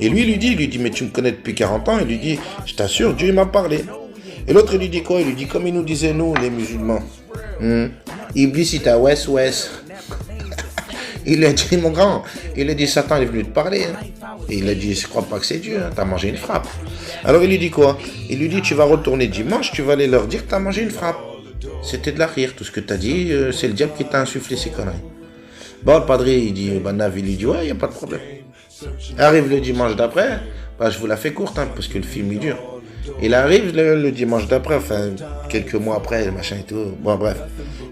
Et lui, il lui dit, mais tu me connais depuis 40 ans, il lui dit, je t'assure, Dieu m'a parlé. Et l'autre, il lui dit quoi? Il lui dit, comme il nous disait, nous, les musulmans, Iblis, il West. Il a dit, mon grand, il a dit, Satan est venu te parler. Hein. Et il a dit, je crois pas que c'est Dieu, hein, t'as mangé une frappe. Alors il lui dit quoi? Il lui dit, tu vas retourner dimanche, tu vas aller leur dire que t'as mangé une frappe. C'était de la rire, tout ce que t'as dit, c'est le diable qui t'a insufflé ces conneries. Bon, le padré, il dit, Nav, il lui dit, ouais, il n'y a pas de problème. Arrive le dimanche d'après, je vous la fais courte, hein, parce que le film, il dure. Il arrive le dimanche d'après, enfin, quelques mois après, machin et tout, bon, bref.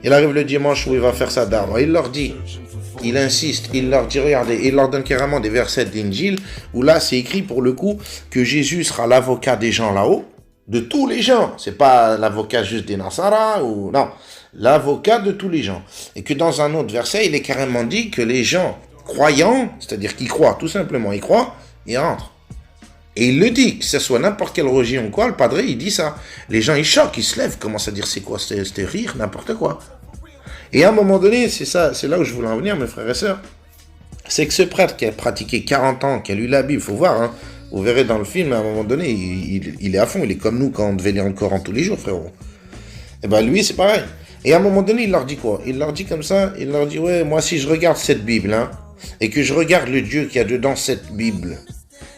Il arrive le dimanche où il va faire sa dame. Il leur dit, il insiste, il leur dit, regardez, il leur donne carrément des versets d'Injil, où là, c'est écrit pour le coup que Jésus sera l'avocat des gens là-haut, de tous les gens. C'est pas l'avocat juste des Nasara, ou non, l'avocat de tous les gens. Et que dans un autre verset, il est carrément dit que les gens croyants, c'est-à-dire qui croient, tout simplement, ils croient, ils rentrent. Et il le dit, que ce soit n'importe quelle religion ou quoi, le padré, il dit ça. Les gens, ils choquent, ils se lèvent, commencent à dire c'est quoi, c'était rire, n'importe quoi. Et à un moment donné, c'est là où je voulais en venir, mes frères et sœurs, c'est que ce prêtre qui a pratiqué 40 ans, qui a lu la Bible, il faut voir, hein, vous verrez dans le film, à un moment donné, il est à fond, il est comme nous quand on devait lire le Coran tous les jours, frérot. Et ben lui, c'est pareil. Et à un moment donné, il leur dit quoi? Il leur dit comme ça, il leur dit, ouais, moi si je regarde cette Bible, hein, et que je regarde le Dieu qu'il y a dedans cette Bible,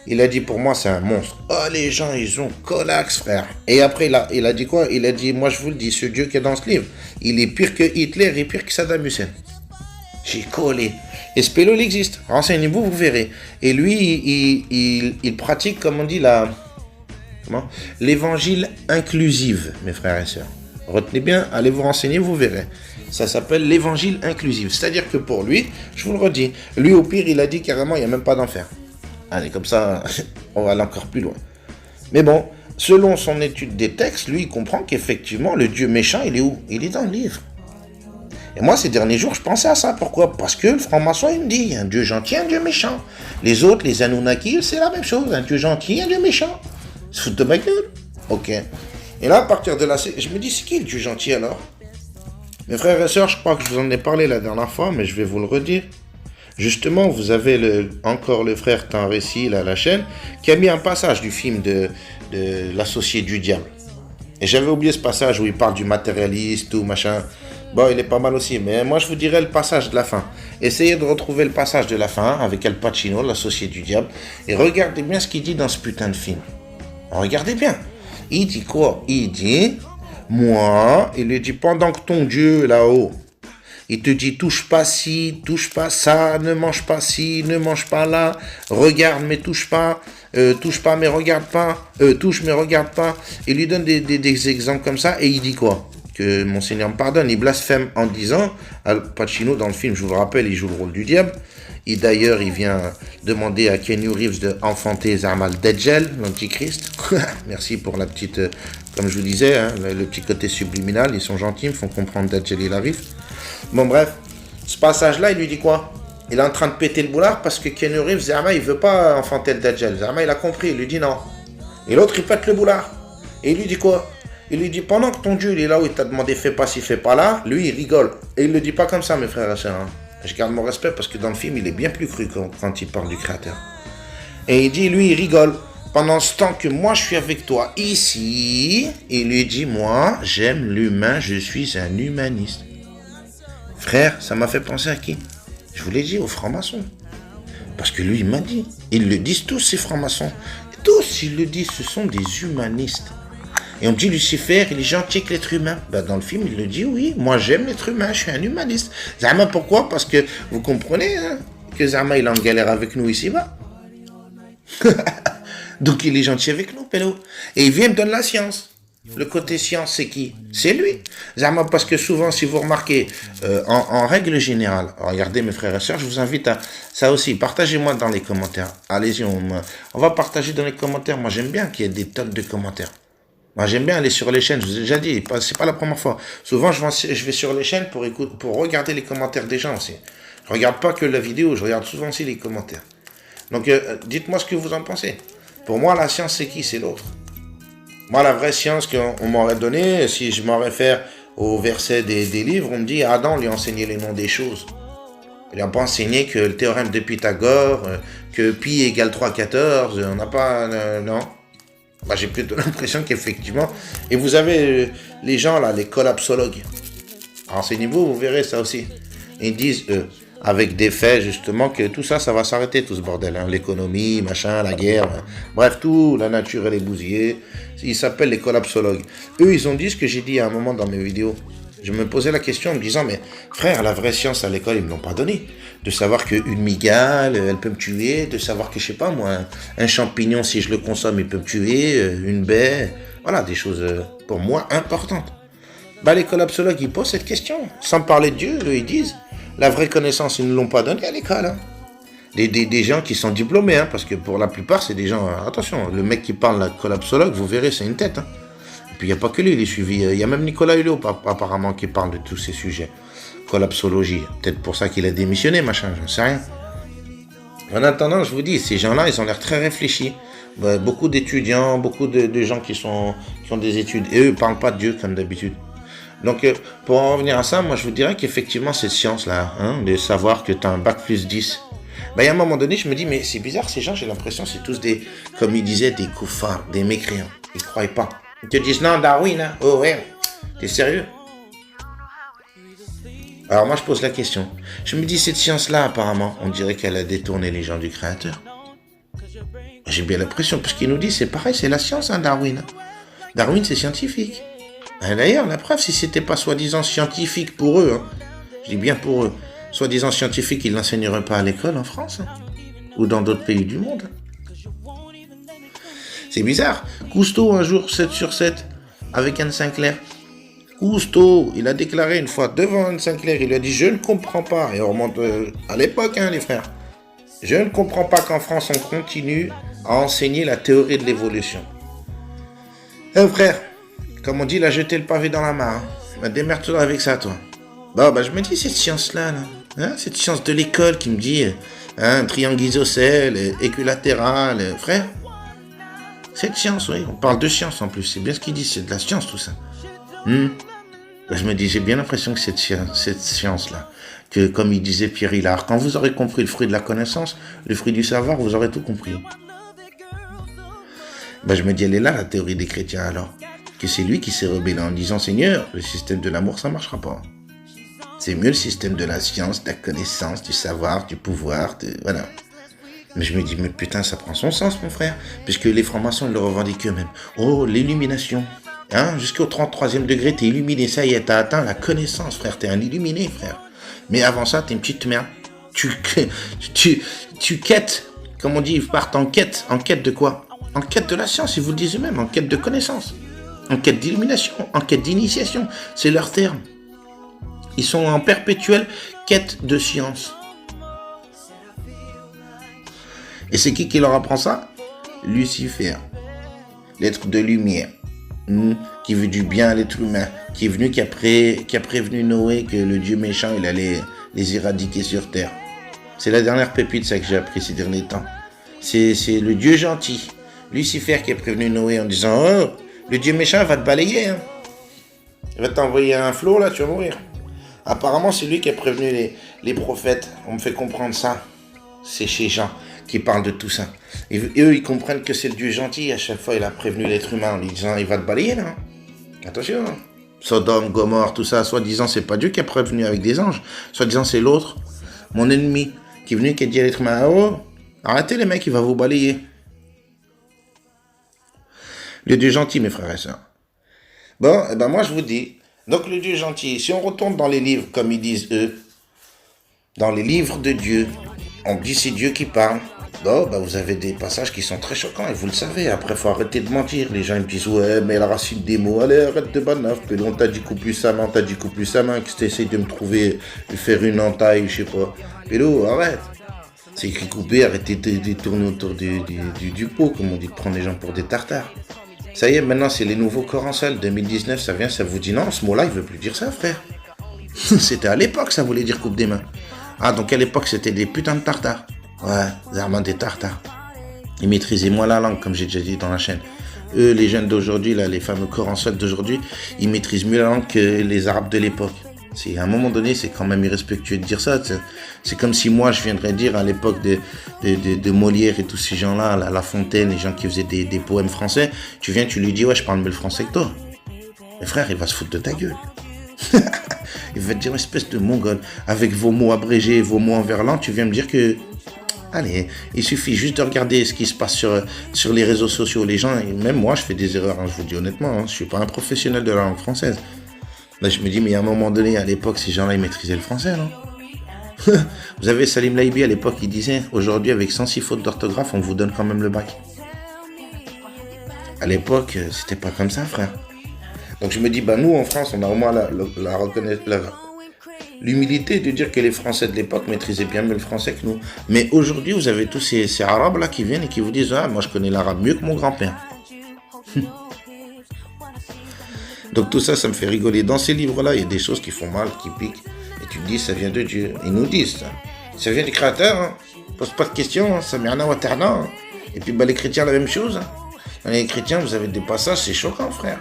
il a dit, pour moi, c'est un monstre. Oh, les gens, ils ont colax, frère. Et après, il a dit quoi? Il a dit, moi, je vous le dis, ce Dieu qui est dans ce livre, il est pire que Hitler et pire que Saddam Hussein. J'ai collé. Et ce pélo, il existe. Renseignez-vous, vous verrez. Et lui, il pratique, comme on dit, l'évangile inclusive, mes frères et sœurs. Retenez bien, allez vous renseigner, vous verrez. Ça s'appelle l'évangile inclusif. C'est-à-dire que pour lui, je vous le redis, lui, au pire, il a dit carrément, il n'y a même pas d'enfer. Allez, comme ça, on va aller encore plus loin. Mais bon, selon son étude des textes, lui, il comprend qu'effectivement, le Dieu méchant, il est où? Il est dans le livre. Et moi, ces derniers jours, je pensais à ça. Pourquoi? Parce que le franc-maçon, il me dit, un Dieu gentil, un Dieu méchant. Les autres, les Anunnaki, c'est la même chose. Un Dieu gentil, un Dieu méchant. Ils se foutent de ma gueule. Ok. Et là, à partir de là, je me dis, c'est qui le Dieu gentil alors? Mes frères et sœurs, je crois que je vous en ai parlé la dernière fois, mais je vais vous le redire. Justement, vous avez encore le frère Tanrécy, là, à la chaîne, qui a mis un passage du film de l'associé du diable. Et j'avais oublié ce passage où il parle du matérialiste, tout machin. Bon, il est pas mal aussi, mais moi je vous dirais le passage de la fin. Essayez de retrouver le passage de la fin avec Al Pacino, l'associé du diable, et regardez bien ce qu'il dit dans ce putain de film. Regardez bien. Il dit quoi? Il dit, moi, il lui dit, pendant que ton Dieu là-haut, il te dit, touche pas ci, touche pas ça, ne mange pas ci, ne mange pas là, regarde mais touche pas mais regarde pas, touche mais regarde pas. Il lui donne des exemples comme ça et il dit quoi? Que mon Seigneur me pardonne, il blasphème en disant, Al Pacino dans le film, je vous le rappelle, il joue le rôle du diable. Et d'ailleurs, il vient demander à Keanu Reeves d'enfanter Zamal Dajjal, l'antichrist. Merci pour la petite, comme je vous disais, hein, le petit côté subliminal, ils sont gentils, ils me font comprendre Dajjal il arrive. Bon bref, ce passage-là, il lui dit quoi? Il est en train de péter le boulard parce que Keanu Reeves, Zama, il veut pas enfanter le Dajjal. Zama, il a compris, il lui dit non. Et l'autre, il pète le boulard. Et il lui dit quoi? Il lui dit, pendant que ton Dieu il est là où il t'a demandé fais pas ci, fais pas là, lui il rigole. Et il le dit pas comme ça, mes frères et sœurs. Hein. Je garde mon respect parce que dans le film, il est bien plus cru quand il parle du Créateur. Et il dit, lui il rigole. Pendant ce temps que moi je suis avec toi ici, il lui dit, moi j'aime l'humain, je suis un humaniste. Frère, ça m'a fait penser à qui? Je vous l'ai dit, aux francs-maçons. Parce que lui il m'a dit, ils le disent tous ces francs-maçons. Tous ils le disent, ce sont des humanistes. Et on dit Lucifer, il est gentil avec l'être humain. Ben, dans le film, il le dit, oui, moi j'aime l'être humain, je suis un humaniste. Zama, pourquoi? Parce que vous comprenez hein, que Zama, il est en galère avec nous ici-bas. Donc il est gentil avec nous, Pélo. Et il vient me donner la science. Le côté science, c'est qui? C'est lui. Zama, parce que souvent, si vous remarquez, en règle générale, regardez mes frères et sœurs, je vous invite à ça aussi, partagez-moi dans les commentaires. Allez-y, on va partager dans les commentaires. Moi, j'aime bien qu'il y ait des tonnes de commentaires. Moi, j'aime bien aller sur les chaînes, je vous ai déjà dit, c'est pas la première fois. Souvent, je vais sur les chaînes pour regarder les commentaires des gens aussi. Je regarde pas que la vidéo, je regarde souvent aussi les commentaires. Donc, dites-moi ce que vous en pensez. Pour moi, la science, c'est qui? C'est l'autre. Moi, la vraie science qu'on m'aurait donnée, si je m'en réfère au verset des livres, on me dit, Adam lui a enseigné les noms des choses. Il n'a pas enseigné que le théorème de Pythagore, que pi égale 3,14, on n'a pas... non. Bah, j'ai plutôt l'impression qu'effectivement... Et vous avez les gens là, les collapsologues. Renseignez-vous, vous verrez ça aussi. Ils disent, avec des faits justement, que tout ça, ça va s'arrêter, tout ce bordel. Hein. L'économie, machin, la guerre, bref, tout, la nature et les bousillés. Ils s'appellent les collapsologues. Eux, ils ont dit ce que j'ai dit à un moment dans mes vidéos. Je me posais la question en me disant, mais frère, la vraie science à l'école, ils ne me l'ont pas donné. De savoir qu'une migale, elle peut me tuer, de savoir que, je sais pas moi, un champignon, si je le consomme, il peut me tuer, une baie, voilà, des choses pour moi importantes. Bah, les collapsologues, ils posent cette question. Sans parler de Dieu, eux, ils disent, la vraie connaissance, ils ne l'ont pas donnée à l'école. Hein. Des gens qui sont diplômés, hein, parce que pour la plupart, c'est des gens, attention, le mec qui parle, la collapsologue, vous verrez, c'est une tête. Hein. Puis il n'y a pas que lui, il est suivi. Il y a même Nicolas Hulot, apparemment, qui parle de tous ces sujets. Collapsologie. Peut-être pour ça qu'il a démissionné, machin, j'en sais rien. En attendant, je vous dis, ces gens-là, ils ont l'air très réfléchis. Beaucoup d'étudiants, beaucoup de gens qui ont des études. Et eux, ils ne parlent pas de Dieu, comme d'habitude. Donc, pour en revenir à ça, moi, je vous dirais qu'effectivement, cette science-là, hein, de savoir que tu as un bac plus 10, il y a un moment donné, je me dis, mais c'est bizarre, ces gens, j'ai l'impression, c'est tous des, comme ils disaient, des koufars, des mécréants. Ils ne croient pas. Ils te disent, non, Darwin, hein. Oh ouais, t'es sérieux? Alors moi je pose la question. Je me dis, cette science-là, apparemment, on dirait qu'elle a détourné les gens du Créateur. J'ai bien l'impression, parce qu'il nous dit, c'est pareil, c'est la science, hein, Darwin. Darwin, c'est scientifique. D'ailleurs, la preuve, si c'était pas soi-disant scientifique pour eux, hein, je dis bien pour eux, soi-disant scientifique, ils l'enseigneraient pas à l'école en France, hein, ou dans d'autres pays du monde. C'est bizarre. Cousteau, un jour, 7 sur 7, avec Anne Sinclair. Cousteau, il a déclaré une fois devant Anne Sinclair, il a dit, je ne comprends pas, et on remonte à l'époque, hein, les frères, je ne comprends pas qu'en France, on continue à enseigner la théorie de l'évolution. Frère, comme on dit, il a jeté le pavé dans la mare. Hein. Démerde-toi avec ça, toi. Bon, je me dis, cette science-là, là, hein, cette science de l'école qui me dit, triangle isocèle, équilatéral, frère, cette science, oui, on parle de science en plus, c'est bien ce qu'il dit, c'est de la science tout ça. Je me dis, j'ai bien l'impression que cette science-là, que comme il disait Pierre Hillard, quand vous aurez compris le fruit de la connaissance, le fruit du savoir, vous aurez tout compris. Je me dis, elle est là la théorie des chrétiens alors, que c'est lui qui s'est rebellé en disant, Seigneur, le système de l'amour, ça marchera pas. C'est mieux le système de la science, de la connaissance, du savoir, du pouvoir, voilà. Mais je me dis, mais putain, ça prend son sens, mon frère, puisque les francs-maçons, ils le revendiquent eux-mêmes. Oh, l'illumination. Hein, jusqu'au 33e degré, t'es illuminé, ça y est, t'as atteint la connaissance, frère, t'es un illuminé, frère. Mais avant ça, t'es une petite merde. Tu quêtes, comme on dit, ils partent en quête de quoi? En quête de la science, ils vous le disent eux-mêmes, en quête de connaissance, en quête d'illumination, en quête d'initiation, c'est leur terme. Ils sont en perpétuelle quête de science. Et c'est qui leur apprend ça? Lucifer, l'être de lumière, qui veut du bien à l'être humain, qui est venu, qui a prévenu Noé que le Dieu méchant, il allait les éradiquer sur terre. C'est la dernière pépite, ça, que j'ai appris ces derniers temps. C'est le Dieu gentil, Lucifer, qui a prévenu Noé en disant, oh, Le Dieu méchant va te balayer. Hein. Il va t'envoyer un flot, là, tu vas mourir. Apparemment, c'est lui qui a prévenu les prophètes. On me fait comprendre ça. C'est chez Jean qui parle de tout ça. Et eux, ils comprennent que c'est le Dieu gentil. À chaque fois, il a prévenu l'être humain en lui disant, il va te balayer, là. Attention. Hein. Sodome, Gomorre, tout ça, soi-disant, c'est pas Dieu qui a prévenu avec des anges. Soi-disant, c'est l'autre, mon ennemi, qui est venu, qui a dit à l'être humain, oh, arrêtez les mecs, il va vous balayer. Le Dieu gentil, mes frères et sœurs. Bon, eh ben moi, je vous dis, donc le Dieu gentil, si on retourne dans les livres, comme ils disent eux, dans les livres de Dieu, on dit c'est Dieu qui parle. Bon, ben vous avez des passages qui sont très choquants et vous le savez. Après, il faut arrêter de mentir. Les gens ils me disent ouais, mais la racine des mots, allez, arrête de banaf. Puis on t'a dit coup plus sa main, t'as dit coup plus sa main, que tu essayes de me trouver, de faire une entaille, je sais pas. Pélo, arrête. C'est écrit coupé, arrêtez de tourner autour du pot, comme on dit, de prendre les gens pour des tartares. Ça y est, maintenant c'est les nouveaux Corans seuls. 2019, ça vient, ça vous dit non, ce mot-là, il veut plus dire ça, frère. C'était à l'époque, ça voulait dire coupe des mains. Ah, donc à l'époque, c'était des putains de tartares. Ouais, vraiment des tartares. Ils maîtrisaient moins la langue, comme j'ai déjà dit dans la chaîne. Eux, les jeunes d'aujourd'hui, là, les fameux Corans seuls d'aujourd'hui, ils maîtrisent mieux la langue que les Arabes de l'époque. À un moment donné, c'est quand même irrespectueux de dire ça. C'est comme si moi, je viendrais dire à l'époque de Molière et tous ces gens-là, La Fontaine, les gens qui faisaient des poèmes français, tu viens, tu lui dis, ouais, je parle mieux le français que toi. Mais frère, il va se foutre de ta gueule. Il va te dire, espèce de mongol, avec vos mots abrégés, vos mots en verlan, tu viens me dire que... Allez, il suffit juste de regarder ce qui se passe sur les réseaux sociaux. Les gens, et même moi, je fais des erreurs, hein, je vous le dis honnêtement, hein, je ne suis pas un professionnel de la langue française. Là, je me dis, mais à un moment donné, à l'époque, ces gens-là, ils maîtrisaient le français, non? Vous avez Salim Laibi, à l'époque, il disait, aujourd'hui, avec 106 fautes d'orthographe, on vous donne quand même le bac. À l'époque, c'était pas comme ça, frère. Donc je me dis, bah nous, en France, on a au moins l'humilité de dire que les Français de l'époque maîtrisaient bien mieux le français que nous. Mais aujourd'hui, vous avez tous ces Arabes-là qui viennent et qui vous disent, ah, moi, je connais l'arabe mieux que mon grand-père. Donc tout ça, ça me fait rigoler. Dans ces livres-là, il y a des choses qui font mal, qui piquent. Et tu te dis, ça vient de Dieu. Ils nous disent ça. Ça vient du Créateur. Hein. Pose pas de questions. Hein. Ça m'en a waterna. Hein. Et puis bah, les chrétiens, la même chose. Hein. Dans les chrétiens, vous avez des passages, c'est choquant, frère.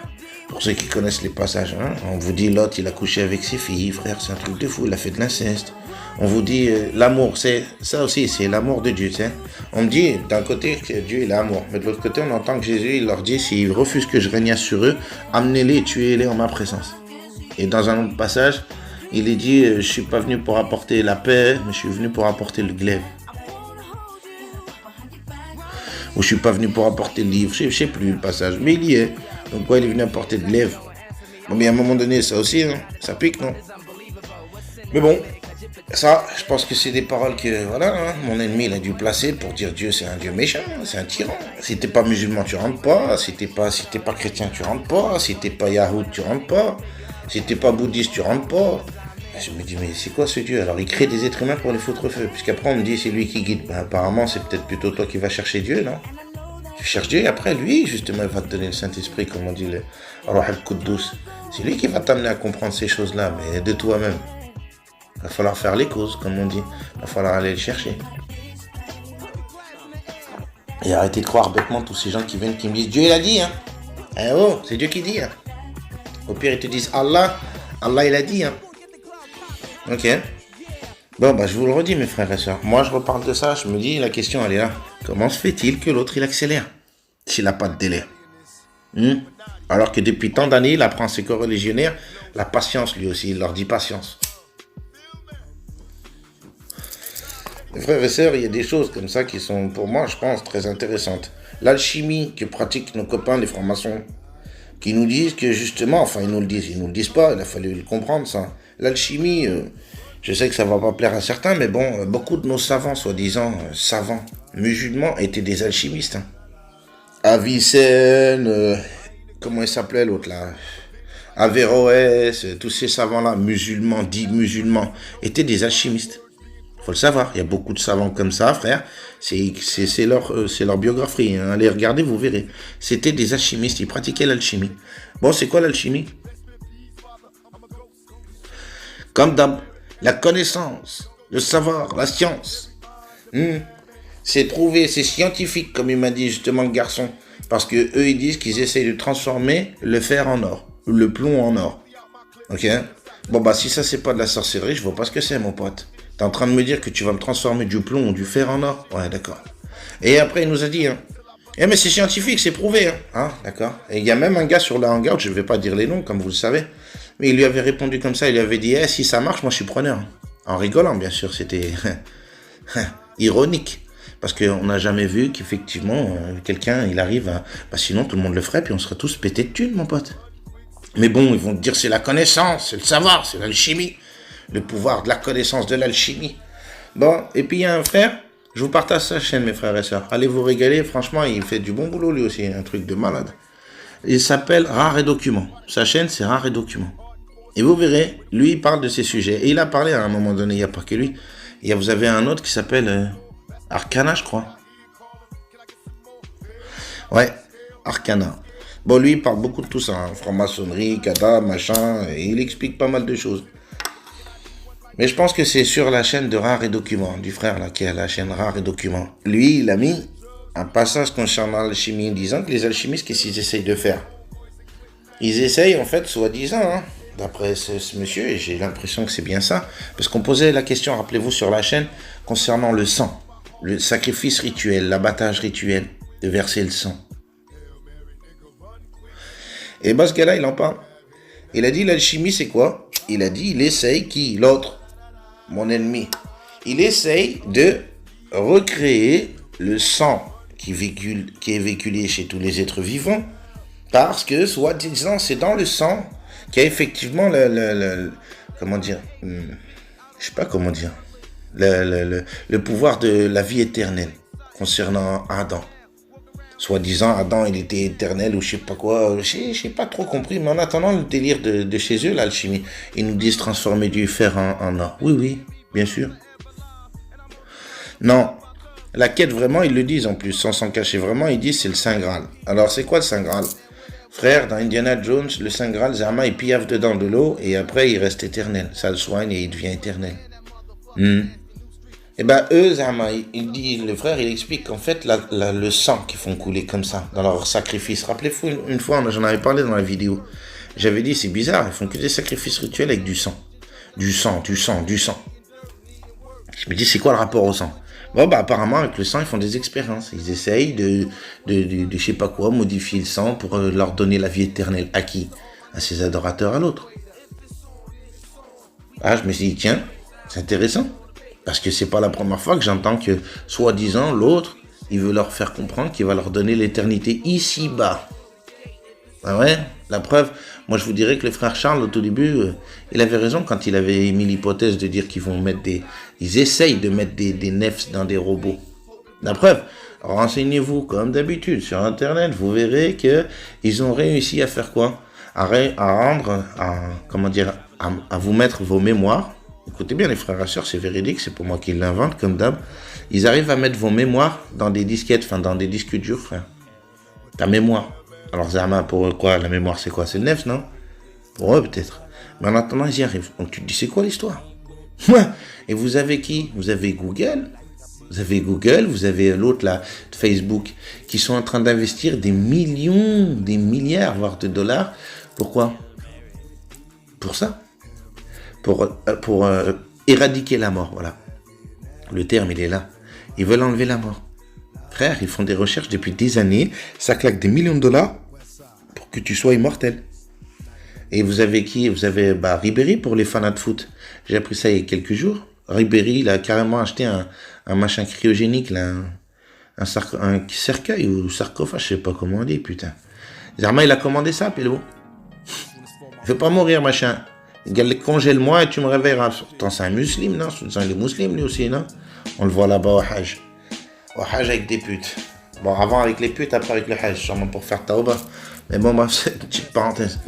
Pour ceux qui connaissent les passages, hein. On vous dit, Lot, il a couché avec ses filles, frère. C'est un truc de fou. Il a fait de l'inceste. On vous dit, l'amour, c'est ça aussi, c'est l'amour de Dieu. T'sais. On me dit, d'un côté, que Dieu est l'amour. Mais de l'autre côté, on entend que Jésus, il leur dit, s'ils refusent que je règne sur eux, amenez-les, tuez-les en ma présence. Et dans un autre passage, il est dit, je suis pas venu pour apporter la paix, mais je suis venu pour apporter le glaive. Ou je suis pas venu pour apporter le livre, je sais plus le passage, mais il y est. Donc quoi, il est venu apporter le glaive. Bon, mais à un moment donné, ça aussi, hein, ça pique, non? Mais bon. Ça, je pense que c'est des paroles que, voilà, hein, mon ennemi, il a dû placer pour dire Dieu, c'est un Dieu méchant, c'est un tyran. Si t'es pas musulman, tu rentres pas. Si t'es pas chrétien, tu rentres pas. Si t'es pas yahoud, tu rentres pas. Si t'es pas bouddhiste, tu rentres pas. Je me dis, mais c'est quoi ce Dieu? Alors, il crée des êtres humains pour les foutre au feu. Puisqu'après, on me dit, c'est lui qui guide. Ben, apparemment, c'est peut-être plutôt toi qui vas chercher Dieu, non? Tu cherches Dieu et après, lui, justement, il va te donner le Saint-Esprit, comme on dit, le Ruh al-Quddus. C'est lui qui va t'amener à comprendre ces choses-là, mais de toi-même. Il va falloir faire les causes, comme on dit. Il va falloir aller le chercher. Et arrêter de croire bêtement tous ces gens qui viennent, qui me disent Dieu, il a dit, hein. Eh oh, c'est Dieu qui dit, hein. Au pire, ils te disent Allah, il a dit, hein. Ok. Bon, bah, je vous le redis, mes frères et sœurs. Moi, je reparle de ça, je me dis, la question, elle est là. Comment se fait-il que l'autre, il accélère s'il n'a pas de délai Alors que depuis tant d'années, il apprend à ses co-religionnaires la patience, lui aussi. Il leur dit patience. Mes frères et sœurs, il y a des choses comme ça qui sont, pour moi, je pense, très intéressantes. L'alchimie que pratiquent nos copains, les francs-maçons, qui nous disent que justement, enfin, ils nous le disent pas, il a fallu le comprendre, ça. L'alchimie, je sais que ça va pas plaire à certains, mais bon, beaucoup de nos savants, soi-disant savants musulmans, étaient des alchimistes. Hein. Avicenne, comment il s'appelait l'autre là? Averroès, tous ces savants-là, musulmans, dits musulmans, étaient des alchimistes. Faut le savoir, il y a beaucoup de savants comme ça, frère. C'est leur biographie. Hein. Allez regarder, vous verrez. C'était des alchimistes, ils pratiquaient l'alchimie. Bon, c'est quoi l'alchimie? Comme d'hab, la connaissance, le savoir, la science. C'est prouvé, c'est scientifique, comme il m'a dit justement le garçon. Parce que eux, ils disent qu'ils essayent de transformer le fer en or, le plomb en or. Ok? Bon, bah, si ça, c'est pas de la sorcellerie, je vois pas ce que c'est, mon pote. T'es en train de me dire que tu vas me transformer du plomb ou du fer en or? Ouais, d'accord. Et après, il nous a dit, hein. Eh, mais c'est scientifique, c'est prouvé, hein. Hein, d'accord. Et il y a même un gars sur le hangout, je vais pas dire les noms, comme vous le savez, mais il lui avait répondu comme ça, il lui avait dit, eh, si ça marche, moi, je suis preneur. En rigolant, bien sûr, c'était ironique. Parce qu'on n'a jamais vu qu'effectivement, quelqu'un, il arrive à... Bah, sinon, tout le monde le ferait, puis on serait tous pétés de thunes, mon pote. Mais bon, ils vont te dire, c'est la connaissance, c'est le savoir, c'est l'alchimie. Le pouvoir de la connaissance, de l'alchimie. Bon, et puis il y a un frère, je vous partage sa chaîne, mes frères et sœurs. Allez vous régaler, franchement, il fait du bon boulot, lui aussi, un truc de malade. Il s'appelle Rare et Document. Sa chaîne, c'est Rare et Document. Et vous verrez, lui, il parle de ces sujets. Et il a parlé à un moment donné, il n'y a pas que lui. Vous avez un autre qui s'appelle Arcana, je crois. Ouais, Arcana. Bon, lui, il parle beaucoup de tout ça, hein. Franc-maçonnerie, Kada, machin, et il explique pas mal de choses. Mais je pense que c'est sur la chaîne de Rare et Document, du frère là, qui a la chaîne Rare et Document. Lui, il a mis un passage concernant l'alchimie, disant que les alchimistes, qu'est-ce qu'ils essayent de faire? Ils essayent, en fait, soi-disant, hein, d'après ce monsieur, et j'ai l'impression que c'est bien ça, parce qu'on posait la question, rappelez-vous, sur la chaîne, concernant le sang, le sacrifice rituel, l'abattage rituel, de verser le sang. Et bah, ce gars-là, il en parle. Il a dit, l'alchimie, c'est quoi? Il a dit, il essaye qui? L'autre. Mon ennemi. Il essaye de recréer le sang qui est véhiculé chez tous les êtres vivants, parce que, soi-disant, c'est dans le sang qu'il y a effectivement comment dire, je sais pas comment dire, le pouvoir de la vie éternelle concernant Adam. Soi-disant, Adam, il était éternel ou je sais pas quoi, j'ai pas trop compris, mais en attendant le délire de chez eux, l'alchimie, ils nous disent transformer du fer en or. Oui, oui, bien sûr. Non, la quête vraiment, ils le disent en plus, sans s'en cacher vraiment, ils disent c'est le Saint Graal. Alors, c'est quoi le Saint Graal? Frère, dans Indiana Jones, le Saint Graal, Zama, il piaffe dedans de l'eau et après, il reste éternel. Ça le soigne et il devient éternel. Et ben eux, Zama, il dit, le frère, il explique qu'en fait, le sang qu'ils font couler comme ça, dans leur sacrifice. Rappelez-vous, une fois, j'en avais parlé dans la vidéo. J'avais dit, c'est bizarre, ils font que des sacrifices rituels avec du sang. Du sang. Je me dis, c'est quoi le rapport au sang? Bon, bah, apparemment, avec le sang, ils font des expériences. Ils essayent de je sais pas quoi, modifier le sang pour leur donner la vie éternelle. À qui? À ses adorateurs, à l'autre. Ah, je me suis dit, tiens, c'est intéressant. Parce que c'est pas la première fois que j'entends que, soi-disant, l'autre, il veut leur faire comprendre qu'il va leur donner l'éternité ici-bas. Ah ouais, la preuve, moi je vous dirais que le frère Charles, au tout début, il avait raison quand il avait émis l'hypothèse de dire qu'ils vont mettre ils essayent de mettre des nefs dans des robots. La preuve, renseignez-vous comme d'habitude sur Internet, vous verrez que ils ont réussi à faire quoi? À vous mettre vos mémoires. Écoutez bien les frères et sœurs, c'est véridique, c'est pour moi qui l'invente comme d'hab. Ils arrivent à mettre vos mémoires dans des disquettes, enfin dans des disques durs, frère. Ta mémoire. Alors Zama, pour quoi? La mémoire, c'est quoi? C'est le nef, non? Pour eux, peut-être. Mais en attendant, ils y arrivent. Donc tu te dis, c'est quoi l'histoire? Et vous avez qui? Vous avez Google. Vous avez l'autre là, Facebook, qui sont en train d'investir des millions, des milliards, voire de dollars. Pourquoi? Pour ça. Pour éradiquer la mort, voilà. Le terme, il est là. Ils veulent enlever la mort. Frère, ils font des recherches depuis des années, ça claque des millions de dollars pour que tu sois immortel. Et vous avez qui? Vous avez Ribéry pour les fans de foot. J'ai appris ça il y a quelques jours. Ribéry, il a carrément acheté un machin cryogénique, là, un cercueil ou sarcophage, je sais pas comment on dit, putain. Zerma, il a commandé ça, Pélo. Il veut pas mourir, machin. Congèle-moi et tu me réveilleras. Pourtant, c'est un musulman, non? C'est un musulman, lui aussi, non? On le voit là-bas au Hajj. Au Hajj avec des putes. Bon, avant avec les putes, après avec le Hajj, sûrement pour faire tauba. Mais bon, c'est une petite parenthèse.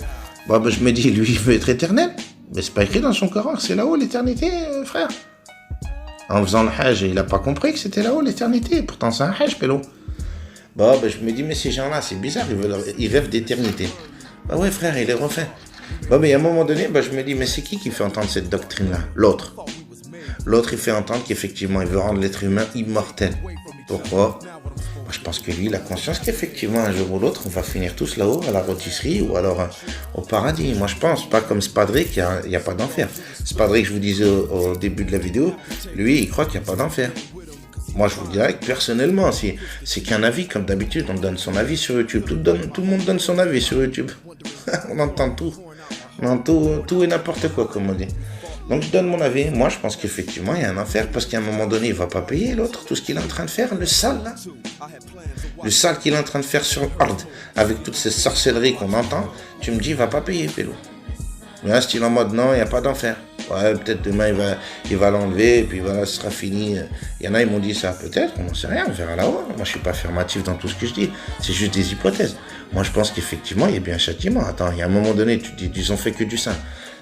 Bon, je me dis, lui, il veut être éternel. Mais c'est pas écrit dans son Coran, c'est là-haut l'éternité, frère. En faisant le Hajj, il a pas compris que c'était là-haut l'éternité. Pourtant, c'est un Hajj, pélo. Bon, je me dis, mais ces gens-là, c'est bizarre, ils rêvent d'éternité. Bah ouais, frère, il est refait. Bon, mais à un moment donné, je me dis, mais c'est qui fait entendre cette doctrine-là? L'autre. L'autre, il fait entendre qu'effectivement, il veut rendre l'être humain immortel. Pourquoi? Moi, je pense que lui, il a conscience qu'effectivement, un jour ou l'autre, on va finir tous là-haut, à la rôtisserie ou alors au paradis. Moi, je pense, pas comme Spadrick, il n'y a pas d'enfer. Spadrick, je vous disais au début de la vidéo, lui, il croit qu'il n'y a pas d'enfer. Moi, je vous dirais que personnellement, c'est qu'un avis, comme d'habitude, on donne son avis sur YouTube. Tout le monde donne son avis sur YouTube. On entend tout. On entend tout et n'importe quoi, comme on dit. Donc, je donne mon avis. Moi, je pense qu'effectivement, il y a un enfer, parce qu'à un moment donné, il ne va pas payer l'autre, tout ce qu'il est en train de faire, le sale, là. Le sale qu'il est en train de faire sur Hard, avec toutes ces sorcelleries qu'on entend, tu me dis, il ne va pas payer, Pélo. Il reste en mode, non, il n'y a pas d'enfer. Ouais, peut-être demain, il va l'enlever, et puis voilà, ce sera fini. Il y en a, ils m'ont dit ça, peut-être, on n'en sait rien, on verra là-haut. Moi, je ne suis pas affirmatif dans tout ce que je dis, c'est juste des hypothèses. Moi, je pense qu'effectivement, il y a bien un châtiment. Attends, il y a un moment donné, tu dis, ils ont fait que du sang.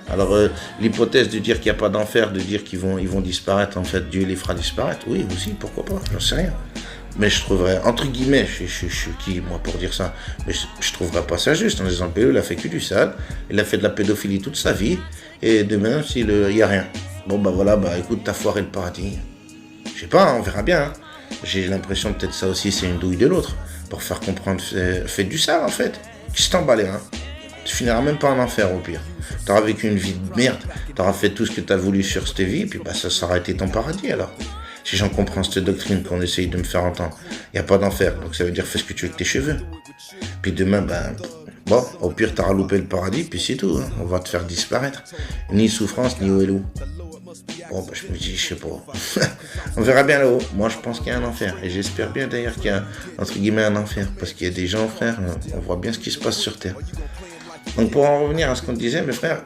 Alors, l'hypothèse de dire qu'il n'y a pas d'enfer, de dire qu'ils vont disparaître, en fait, Dieu les fera disparaître, oui, aussi, pourquoi pas, j'en sais rien. Mais je trouverais, entre guillemets, je suis qui, moi, pour dire ça, mais je trouverais pas ça juste, en disant, PE, il a fait que du sale, il a fait de la pédophilie toute sa vie, et demain, il n'y a rien. Bon, bah voilà, bah écoute, t'as foiré le paradis. Je sais pas, on verra bien. Hein. J'ai l'impression peut-être ça aussi, c'est une douille de l'autre, pour faire comprendre, fais du sale, en fait. Qui se t'emballer, hein. Tu finiras même pas en enfer, au pire. T'auras vécu une vie de merde, t'auras fait tout ce que t'as voulu sur cette vie, et puis bah ça aura été ton paradis, alors. Si j'en comprends cette doctrine qu'on essaye de me faire entendre, il n'y a pas d'enfer, donc ça veut dire fais ce que tu veux avec tes cheveux. Puis demain, ben, bon, au pire t'auras loupé le paradis, puis c'est tout, hein. On va te faire disparaître. Ni souffrance, ni ouelou. Bon, ben, je me dis, je sais pas. On verra bien là-haut. Moi, je pense qu'il y a un enfer. Et j'espère bien d'ailleurs qu'il y a, entre guillemets, un enfer. Parce qu'il y a des gens, frère, on voit bien ce qui se passe sur Terre. Donc pour en revenir à ce qu'on disait, mes frères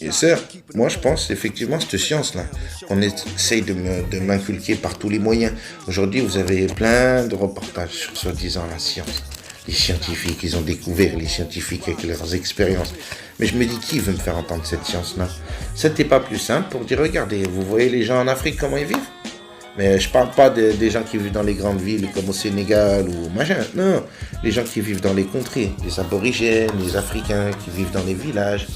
et sœurs, moi je pense effectivement cette science-là, on essaye de m'inculquer par tous les moyens. Aujourd'hui, vous avez plein de reportages sur soi-disant la science. Les scientifiques, ils ont découvert, les scientifiques avec leurs expériences. Mais je me dis, qui veut me faire entendre cette science-là? C'était pas plus simple pour dire, regardez, vous voyez les gens en Afrique, comment ils vivent? Mais je parle pas des gens qui vivent dans les grandes villes comme au Sénégal ou machin. Non, les gens qui vivent dans les contrées, les aborigènes, les Africains qui vivent dans les villages.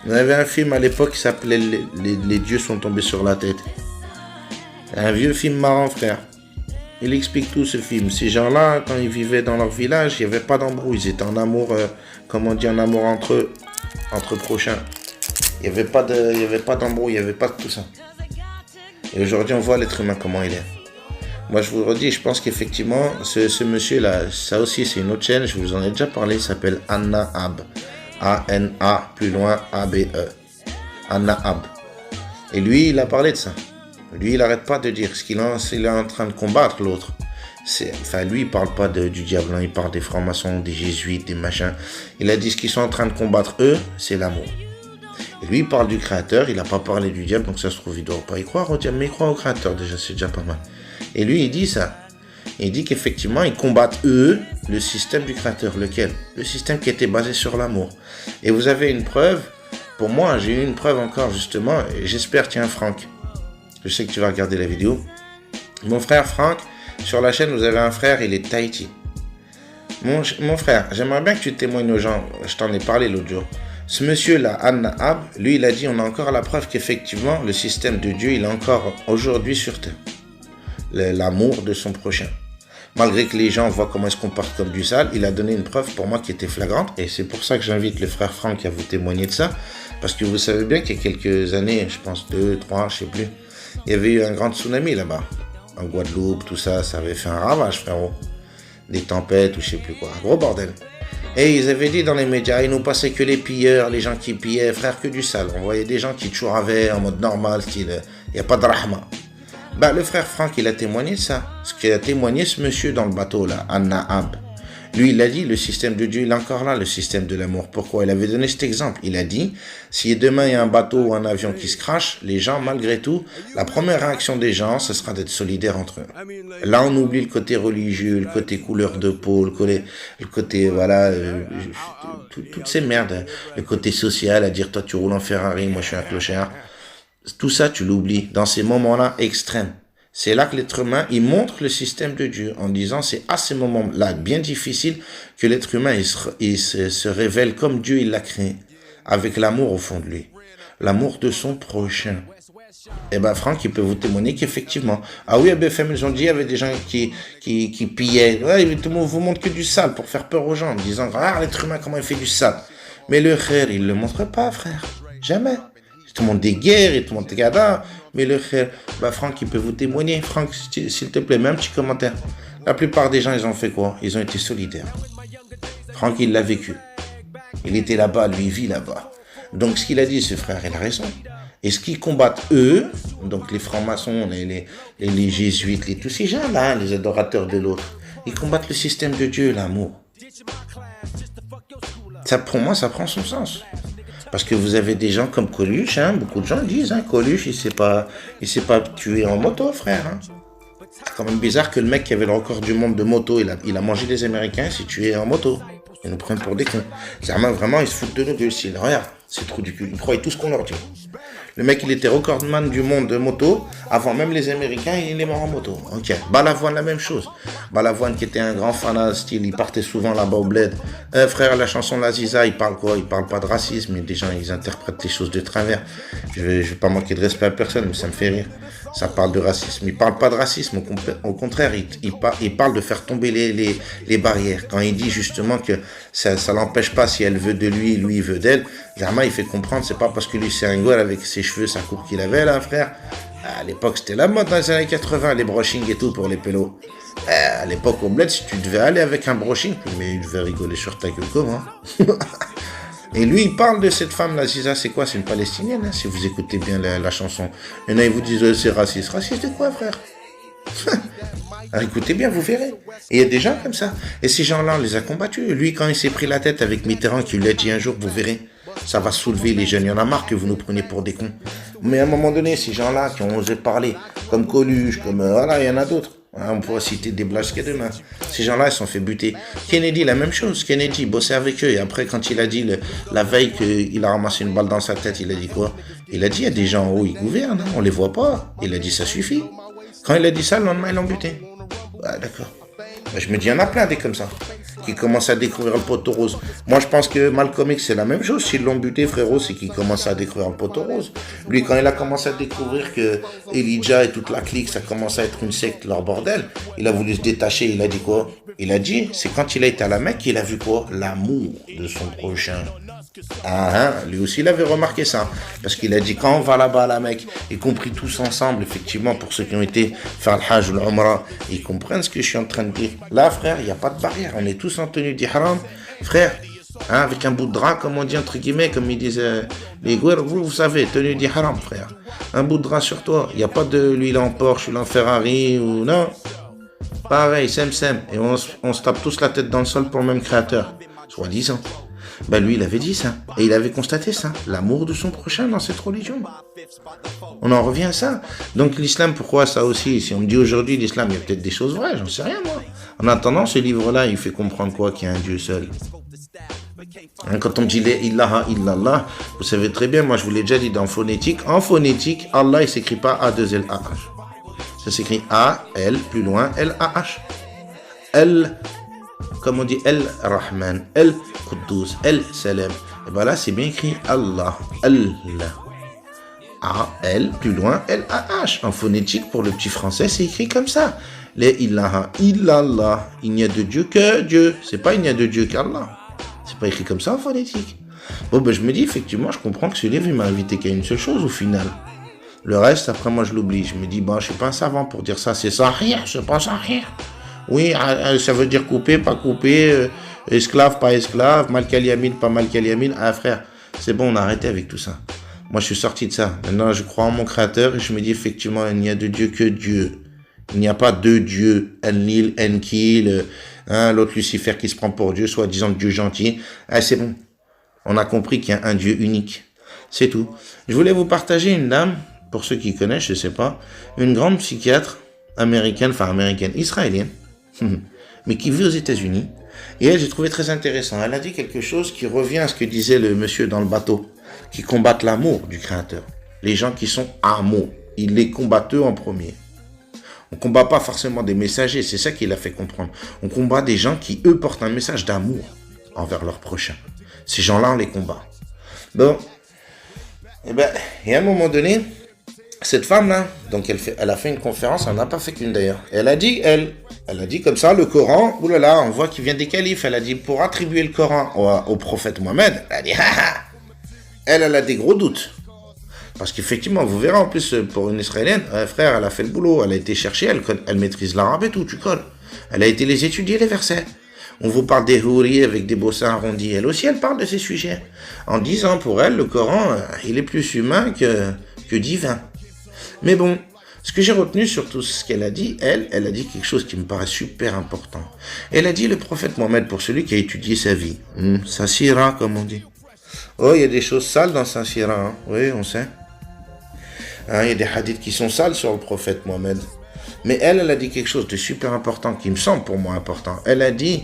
On avait un film à l'époque qui s'appelait les dieux sont tombés sur la tête. Un vieux film marrant, frère. Il explique tout ce film. Ces gens-là, quand ils vivaient dans leur village, il n'y avait pas d'embrouille. Ils étaient en amour, comme on dit, en amour entre eux, entre prochains. Il n'y avait pas d'embrouille, il n'y avait pas de tout ça. Et aujourd'hui, on voit l'être humain comment il est. Moi, je vous le redis, je pense qu'effectivement, ce monsieur-là, ça aussi, c'est une autre chaîne, je vous en ai déjà parlé, il s'appelle Anna Ab. A-N-A, plus loin, A-B-E. Anna Ab. Et lui, il a parlé de ça. Lui, il n'arrête pas de dire ce qu'il est en train de combattre, l'autre. Enfin, lui, il parle pas du diable, hein, il parle des francs-maçons, des jésuites, des machins. Il a dit ce qu'ils sont en train de combattre, eux, c'est l'amour. Et lui, il parle du créateur, il n'a pas parlé du diable, donc ça se trouve, il ne doit pas y croire au diable, mais il croit au créateur, déjà, c'est déjà pas mal. Et lui, il dit ça. Il dit qu'effectivement, ils combattent, eux, le système du créateur. Lequel? Le système qui était basé sur l'amour. Et vous avez une preuve. Pour moi, j'ai eu une preuve encore, justement, et j'espère, tiens, Franck, je sais que tu vas regarder la vidéo. Mon frère Franck, sur la chaîne, vous avez un frère, il est de Tahiti. Mon frère, j'aimerais bien que tu témoignes aux gens, je t'en ai parlé l'autre jour. Ce monsieur-là, Anna Ab, lui, il a dit, on a encore la preuve qu'effectivement, le système de Dieu, il est encore aujourd'hui sur terre. L'amour de son prochain. Malgré que les gens voient comment est-ce qu'on part comme du sale, il a donné une preuve pour moi qui était flagrante. Et c'est pour ça que j'invite le frère Franck à vous témoigner de ça. Parce que vous savez bien qu'il y a quelques années, je pense 2, 3, je sais plus, il y avait eu un grand tsunami là-bas. En Guadeloupe, tout ça, ça avait fait un ravage, frérot. Des tempêtes ou je sais plus quoi. Un gros bordel. Et ils avaient dit dans les médias, il nous passait que les pilleurs, les gens qui pillaient, frère, que du sale. On voyait des gens qui chouraient en mode normal, style, il n'y a pas de rahma. Bah, le frère Franck, il a témoigné ça. Ce qu'il a témoigné, ce monsieur dans le bateau, là, Anna Ab. Lui, il a dit, le système de Dieu, il est encore là, le système de l'amour. Pourquoi? Il avait donné cet exemple. Il a dit, si demain il y a un bateau ou un avion qui se crache, les gens, malgré tout, la première réaction des gens, ce sera d'être solidaires entre eux. Là, on oublie le côté religieux, le côté couleur de peau, le côté, voilà, toutes ces merdes. Le côté social, à dire, toi, tu roules en Ferrari, moi, je suis un clochard. Tout ça, tu l'oublies dans ces moments-là extrêmes. C'est là que l'être humain, il montre le système de Dieu en disant c'est à ces moments-là bien difficiles que l'être humain il se révèle comme Dieu il l'a créé, avec l'amour au fond de lui, l'amour de son prochain. Eh ben, Franck, il peut vous témoigner qu'effectivement. Ah oui, à BFM, ils ont dit, il y avait des gens qui pillaient. Ouais, tout le monde vous montre que du sale pour faire peur aux gens, en disant, ah, l'être humain, comment il fait du sale. Mais le khair, il ne le montre pas, frère. Jamais. Tout le monde des guerres et tout le monde des gadins. Mais le khair, bah, Franck, il peut vous témoigner. Franck, s'il te plaît, mets un petit commentaire. La plupart des gens, ils ont fait quoi? Ils ont été solidaires. Franck, il l'a vécu. Il était là-bas, lui, il vit là-bas. Donc, ce qu'il a dit, ce frère, il a raison. Et ce qu'ils combattent, eux, donc les francs-maçons, les jésuites, tous ces gens-là, les adorateurs de l'autre, ils combattent le système de Dieu, l'amour. Ça, pour moi, ça prend son sens. Parce que vous avez des gens comme Coluche, hein, beaucoup de gens disent, hein, Coluche, il s'est pas tué en moto, frère. Hein. C'est quand même bizarre que le mec qui avait le record du monde de moto, il a mangé les Américains, il s'est tué en moto. Ils nous prennent pour des cons. Vraiment, ils se foutent de nous deux. Regarde, c'est trop du cul. Ils croient tout ce qu'on leur dit. Le mec, il était recordman du monde de moto. Avant même les Américains, il est mort en moto. Ok. Balavoine, la même chose. Balavoine, qui était un grand fanat, style, il partait souvent là-bas au bled. Frère, la chanson La Ziza, il parle quoi? Il parle pas de racisme, mais des gens, ils interprètent les choses de travers. Je vais pas manquer de respect à personne, mais ça me fait rire. Ça parle de racisme. Il parle pas de racisme, au contraire, il parle de faire tomber les barrières. Quand il dit justement que ça l'empêche pas, si elle veut de lui, lui il veut d'elle, Zama, il fait comprendre, c'est pas parce que lui c'est un gars avec ses cheveux, sa coupe qu'il avait là, frère. À l'époque, c'était la mode dans les années 80, les brushing et tout pour les pélos. À l'époque, au bled, si tu devais aller avec un brushing, mais il devait rigoler sur ta gueule comment. Et lui, il parle de cette femme, la Ziza, c'est quoi? C'est une Palestinienne, hein, si vous écoutez bien la chanson. Il y en a, ils vous disent, c'est raciste. Raciste de quoi, frère? Alors, écoutez bien, vous verrez. Et il y a des gens comme ça. Et ces gens-là, on les a combattus. Lui, quand il s'est pris la tête avec Mitterrand, qui lui a dit un jour, vous verrez, ça va soulever les jeunes. Il y en a marre que vous nous preniez pour des cons. Mais à un moment donné, ces gens-là qui ont osé parler, comme Coluche, comme... voilà, il y en a d'autres. On pourrait citer des blagues qu'il y a demain. Ces gens-là, ils se sont fait buter. Kennedy, la même chose. Kennedy bossait avec eux. Et après, quand il a dit la veille qu'il a ramassé une balle dans sa tête, il a dit quoi? Il a dit, il y a des gens en haut, ils gouvernent. Hein, on les voit pas. Il a dit, ça suffit. Quand il a dit ça, le lendemain, ils l'ont buté. Ouais, d'accord. Je me dis, il y en a plein des comme ça, qui commencent à découvrir le poteau rose. Moi, je pense que Malcolm X, c'est la même chose. S'ils l'ont buté, frérot, c'est qu'il commence à découvrir le poteau rose. Lui, quand il a commencé à découvrir que Elijah et toute la clique, ça commence à être une secte, leur bordel, il a voulu se détacher. Il a dit quoi? Il a dit, c'est quand il a été à la Mecque qu'il a vu quoi? L'amour de son prochain. Ah, hein, lui aussi, il avait remarqué ça. Parce qu'il a dit, quand on va là-bas à la Mecque, y compris tous ensemble, effectivement, pour ceux qui ont été faire le Hajj ou l'Umrah, ils comprennent ce que je suis en train de dire. Là, frère, il n'y a pas de barrière. On est tous en tenue d'ihram. Frère, hein, avec un bout de drap, comme on dit, entre guillemets, comme ils disent les Gouers, vous savez, tenue d'ihram, frère. Un bout de drap sur toi. Il n'y a pas de lui, il est en Porsche, il est en Ferrari, ou non. Pareil, sem. Et on se tape tous la tête dans le sol pour le même créateur. Soi-disant. Ben lui, il avait dit ça. Et il avait constaté ça. L'amour de son prochain dans cette religion. On en revient à ça. Donc l'islam, pourquoi ça aussi? Si on me dit aujourd'hui l'islam, il y a peut-être des choses vraies, j'en sais rien moi. En attendant, ce livre-là, il fait comprendre quoi? Qu'il y a un Dieu seul. Hein, quand on dit la ilaha illallah, vous savez très bien, moi je vous l'ai déjà dit dans phonétique. En phonétique, Allah, il s'écrit pas A-2-L-A-H. Ça s'écrit A-L, plus loin, L-A-H. L, comme on dit, El-Rahman, El-Quddus, El-Salam. Et bien là, c'est bien écrit Allah, Allah. A-L, plus loin, L-A-H. En phonétique, pour le petit français, c'est écrit comme ça. Les ilaha illallah. Il n'y a de Dieu que Dieu. C'est pas il n'y a de Dieu qu'Allah. C'est pas écrit comme ça en phonétique. Bon, ben je me dis, effectivement, je comprends que ce livre, il m'a invité qu'à une seule chose au final. Le reste, après, moi, je l'oublie. Je me dis, bon, je suis pas un savant pour dire ça. C'est sahih, c'est pas sahih. Oui, ça veut dire couper, pas couper, esclave, pas esclave, Malkal Yamin, pas Malkal Yamin. Ah frère, c'est bon, on a arrêté avec tout ça. Moi, je suis sorti de ça. Maintenant, je crois en mon créateur et je me dis effectivement, il n'y a de Dieu que Dieu. Il n'y a pas deux dieux, Enlil, Enkil, l'autre Lucifer qui se prend pour Dieu, soi-disant Dieu gentil. Ah, c'est bon. On a compris qu'il y a un Dieu unique. C'est tout. Je voulais vous partager une dame, pour ceux qui connaissent, je sais pas, une grande psychiatre américaine, israélienne, mais qui vit aux États-Unis. Et elle, j'ai trouvé très intéressant. Elle a dit quelque chose qui revient à ce que disait le monsieur dans le bateau, qui combattent l'amour du Créateur. Les gens qui sont amour, ils les combattent eux en premier. On ne combat pas forcément des messagers, c'est ça qu'il a fait comprendre. On combat des gens qui, eux, portent un message d'amour envers leur prochain. Ces gens-là, on les combat. Bon, et à un moment donné, cette femme-là, donc elle a fait une conférence, elle n'a pas fait qu'une d'ailleurs. Elle a dit comme ça, le Coran, oulala, on voit qu'il vient des califes. Elle a dit, pour attribuer le Coran au prophète Mohammed, elle a dit, elle a des gros doutes. Parce qu'effectivement, vous verrez en plus, pour une Israélienne, frère, elle a fait le boulot, elle a été chercher, elle maîtrise l'arabe et tout, tu colles. Elle a été les étudier, les versets. On vous parle des houris avec des beaux seins arrondis. Elle aussi, elle parle de ces sujets. En disant, pour elle, le Coran, il est plus humain que divin. Mais bon, ce que j'ai retenu sur tout ce qu'elle a dit, elle a dit quelque chose qui me paraît super important. Elle a dit, le prophète Mohammed, pour celui qui a étudié sa vie, sa sira, comme on dit. Oh, il y a des choses sales dans sa sira, hein. Oui, on sait. Hein, il y a des hadiths qui sont sales sur le prophète Mohammed. Mais elle a dit quelque chose de super important, qui me semble pour moi important. Elle a dit,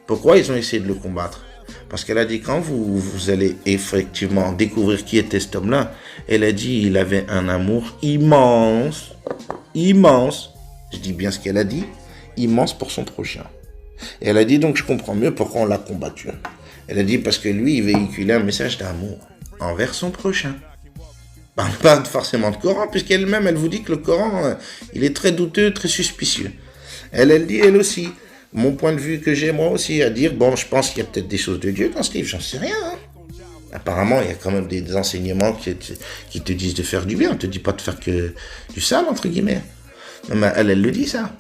pourquoi ils ont essayé de le combattre? Parce qu'elle a dit, quand vous allez effectivement découvrir qui était cet homme-là, elle a dit, il avait un amour immense, je dis bien ce qu'elle a dit, immense pour son prochain. Et elle a dit, donc je comprends mieux pourquoi on l'a combattu. Elle a dit, parce que lui, il véhiculait un message d'amour envers son prochain. Pas forcément de Coran, puisqu'elle-même, elle vous dit que le Coran, il est très douteux, très suspicieux. Elle dit, elle aussi, mon point de vue que j'ai moi aussi, à dire, bon, je pense qu'il y a peut-être des choses de Dieu dans ce livre, j'en sais rien. Hein. Apparemment, il y a quand même des enseignements qui te disent de faire du bien, on ne te dit pas de faire que du sale, entre guillemets. Mais elle le dit, ça.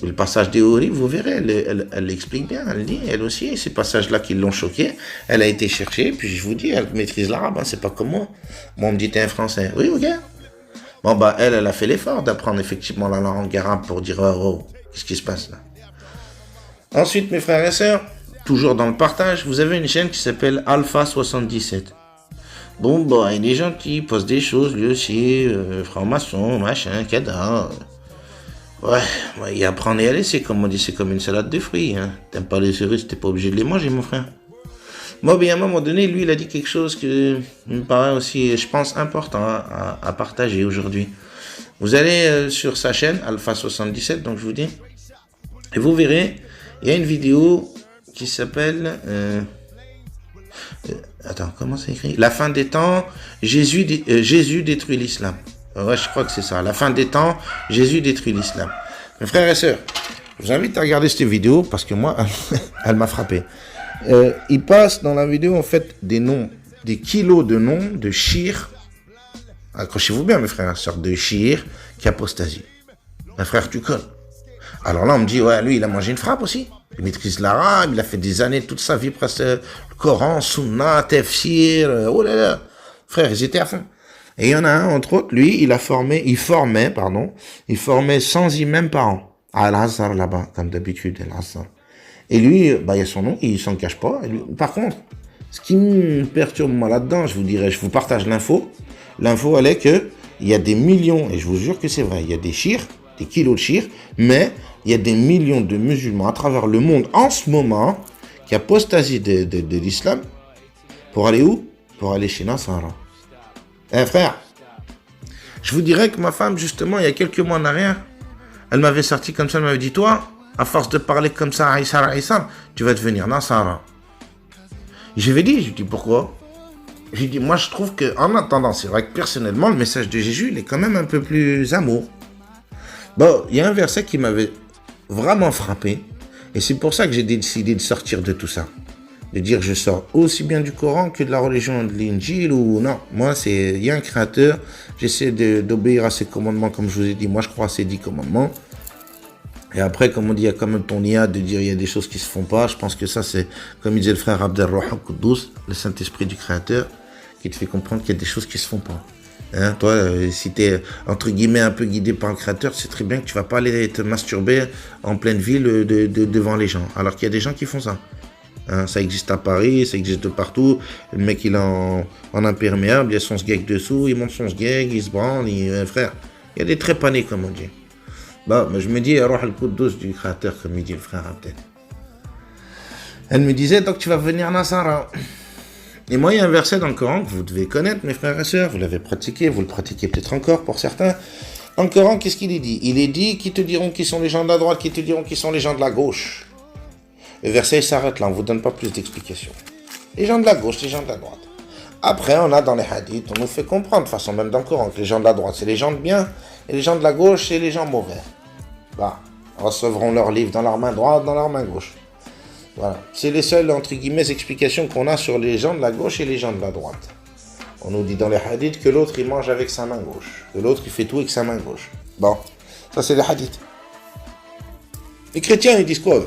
Le passage des Houris, vous verrez, elle l'explique bien, elle dit, elle aussi, ces passages-là qui l'ont choquée, elle a été cherchée, puis je vous dis, elle maîtrise l'arabe, hein, c'est pas comme moi. Moi, on me dit, t'es un français. Oui, ok. Bon, bah, elle a fait l'effort d'apprendre effectivement la langue arabe pour dire, oh, qu'est-ce qui se passe là? Ensuite, mes frères et sœurs, toujours dans le partage, vous avez une chaîne qui s'appelle Alpha 77. Bon, bah, il y a des gens qui postent des choses, lui aussi, franc-maçon, machin, cada. Ouais, y apprendre et à laisser, comme on dit, c'est comme une salade de fruits. Hein. T'aimes pas les cerises, t'es pas obligé de les manger, mon frère. Moi, bien à un moment donné, lui, il a dit quelque chose qui me paraît aussi, je pense, important à partager aujourd'hui. Vous allez sur sa chaîne, Alpha 77, donc je vous dis, et vous verrez, il y a une vidéo qui s'appelle... attends, comment c'est écrit? La fin des temps, Jésus détruit l'islam. Ouais, je crois que c'est ça. La fin des temps, Jésus détruit l'islam. Mes frères et sœurs, je vous invite à regarder cette vidéo parce que moi, elle m'a frappé. Il passe dans la vidéo, en fait, des noms, des kilos de noms de shir. Accrochez-vous bien, mes frères et sœurs, de shir qui apostasie. Mes frères, tu colles. Alors là, on me dit, ouais, lui, il a mangé une frappe aussi. Il maîtrise l'arabe, il a fait des années, toute sa vie, presque, le Coran, Sunna, Tafsir, oh là là. Frère, ils étaient à fond. Et il y en a un, entre autres, lui, il formait 100 imams par an. À Al-Azhar, là-bas, comme d'habitude, Al-Azhar. Et lui, bah, il y a son nom, il s'en cache pas. Lui, par contre, ce qui me perturbe, moi, là-dedans, je vous partage l'info. L'info, elle est que, il y a des millions, et je vous jure que c'est vrai, il y a des chirs, des kilos de chirs, mais il y a des millions de musulmans à travers le monde, en ce moment, qui apostasient de l'islam, pour aller où? Pour aller chez Nasara. Frère, je vous dirais que ma femme, justement, il y a quelques mois en arrière, elle m'avait sorti comme ça, elle m'avait dit, toi, à force de parler comme ça, Aïssar, tu vas devenir Nasara. Je lui ai dit, pourquoi? J'ai dit, moi, je trouve qu'en attendant, c'est vrai que personnellement, le message de Jésus, il est quand même un peu plus amour. Bon, il y a un verset qui m'avait vraiment frappé, et c'est pour ça que j'ai décidé de sortir de tout ça. De dire je sors aussi bien du Coran que de la religion de l'Injil ou non. Moi, il y a un créateur, j'essaie d'obéir à ses commandements, comme je vous ai dit, moi je crois à ces 10 commandements. Et après, comme on dit, il y a quand même ton IA de dire il y a des choses qui se font pas. Je pense que ça, c'est, comme il disait le frère Abdelrahman Koudous, le Saint-Esprit du Créateur, qui te fait comprendre qu'il y a des choses qui se font pas. Hein, toi, si tu es, entre guillemets, un peu guidé par le Créateur, c'est très bien que tu vas pas aller te masturber en pleine ville devant les gens. Alors qu'il y a des gens qui font ça. Hein, ça existe à Paris, ça existe de partout. Le mec, il est en imperméable, il a son sgeg dessous, il monte son sgeg, il se branle, frère. Il y a des trépanés, comme on dit. Bah, je me dis, Ruh al-Quddus du Créateur, comme il dit le frère Abdel. Elle me disait, donc tu vas venir Nasara. Et moi, il y a un verset dans le Coran que vous devez connaître, mes frères et sœurs. Vous l'avez pratiqué, vous le pratiquez peut-être encore pour certains. Dans le Coran, qu'est-ce qu'il est dit? Il est dit qui te diront qui sont les gens de la droite, qui te diront qui sont les gens de la gauche. Le verset s'arrête là, on ne vous donne pas plus d'explications. Les gens de la gauche, les gens de la droite. Après, on a dans les hadiths, on nous fait comprendre, de façon même dans le Coran, que les gens de la droite, c'est les gens de bien, et les gens de la gauche, c'est les gens mauvais. Bah, recevront leur livre dans leur main droite, dans leur main gauche. Voilà. C'est les seules, entre guillemets, explications qu'on a sur les gens de la gauche et les gens de la droite. On nous dit dans les hadiths que l'autre, il mange avec sa main gauche, que l'autre, il fait tout avec sa main gauche. Bon, ça c'est les hadiths. Les chrétiens, ils disent quoi?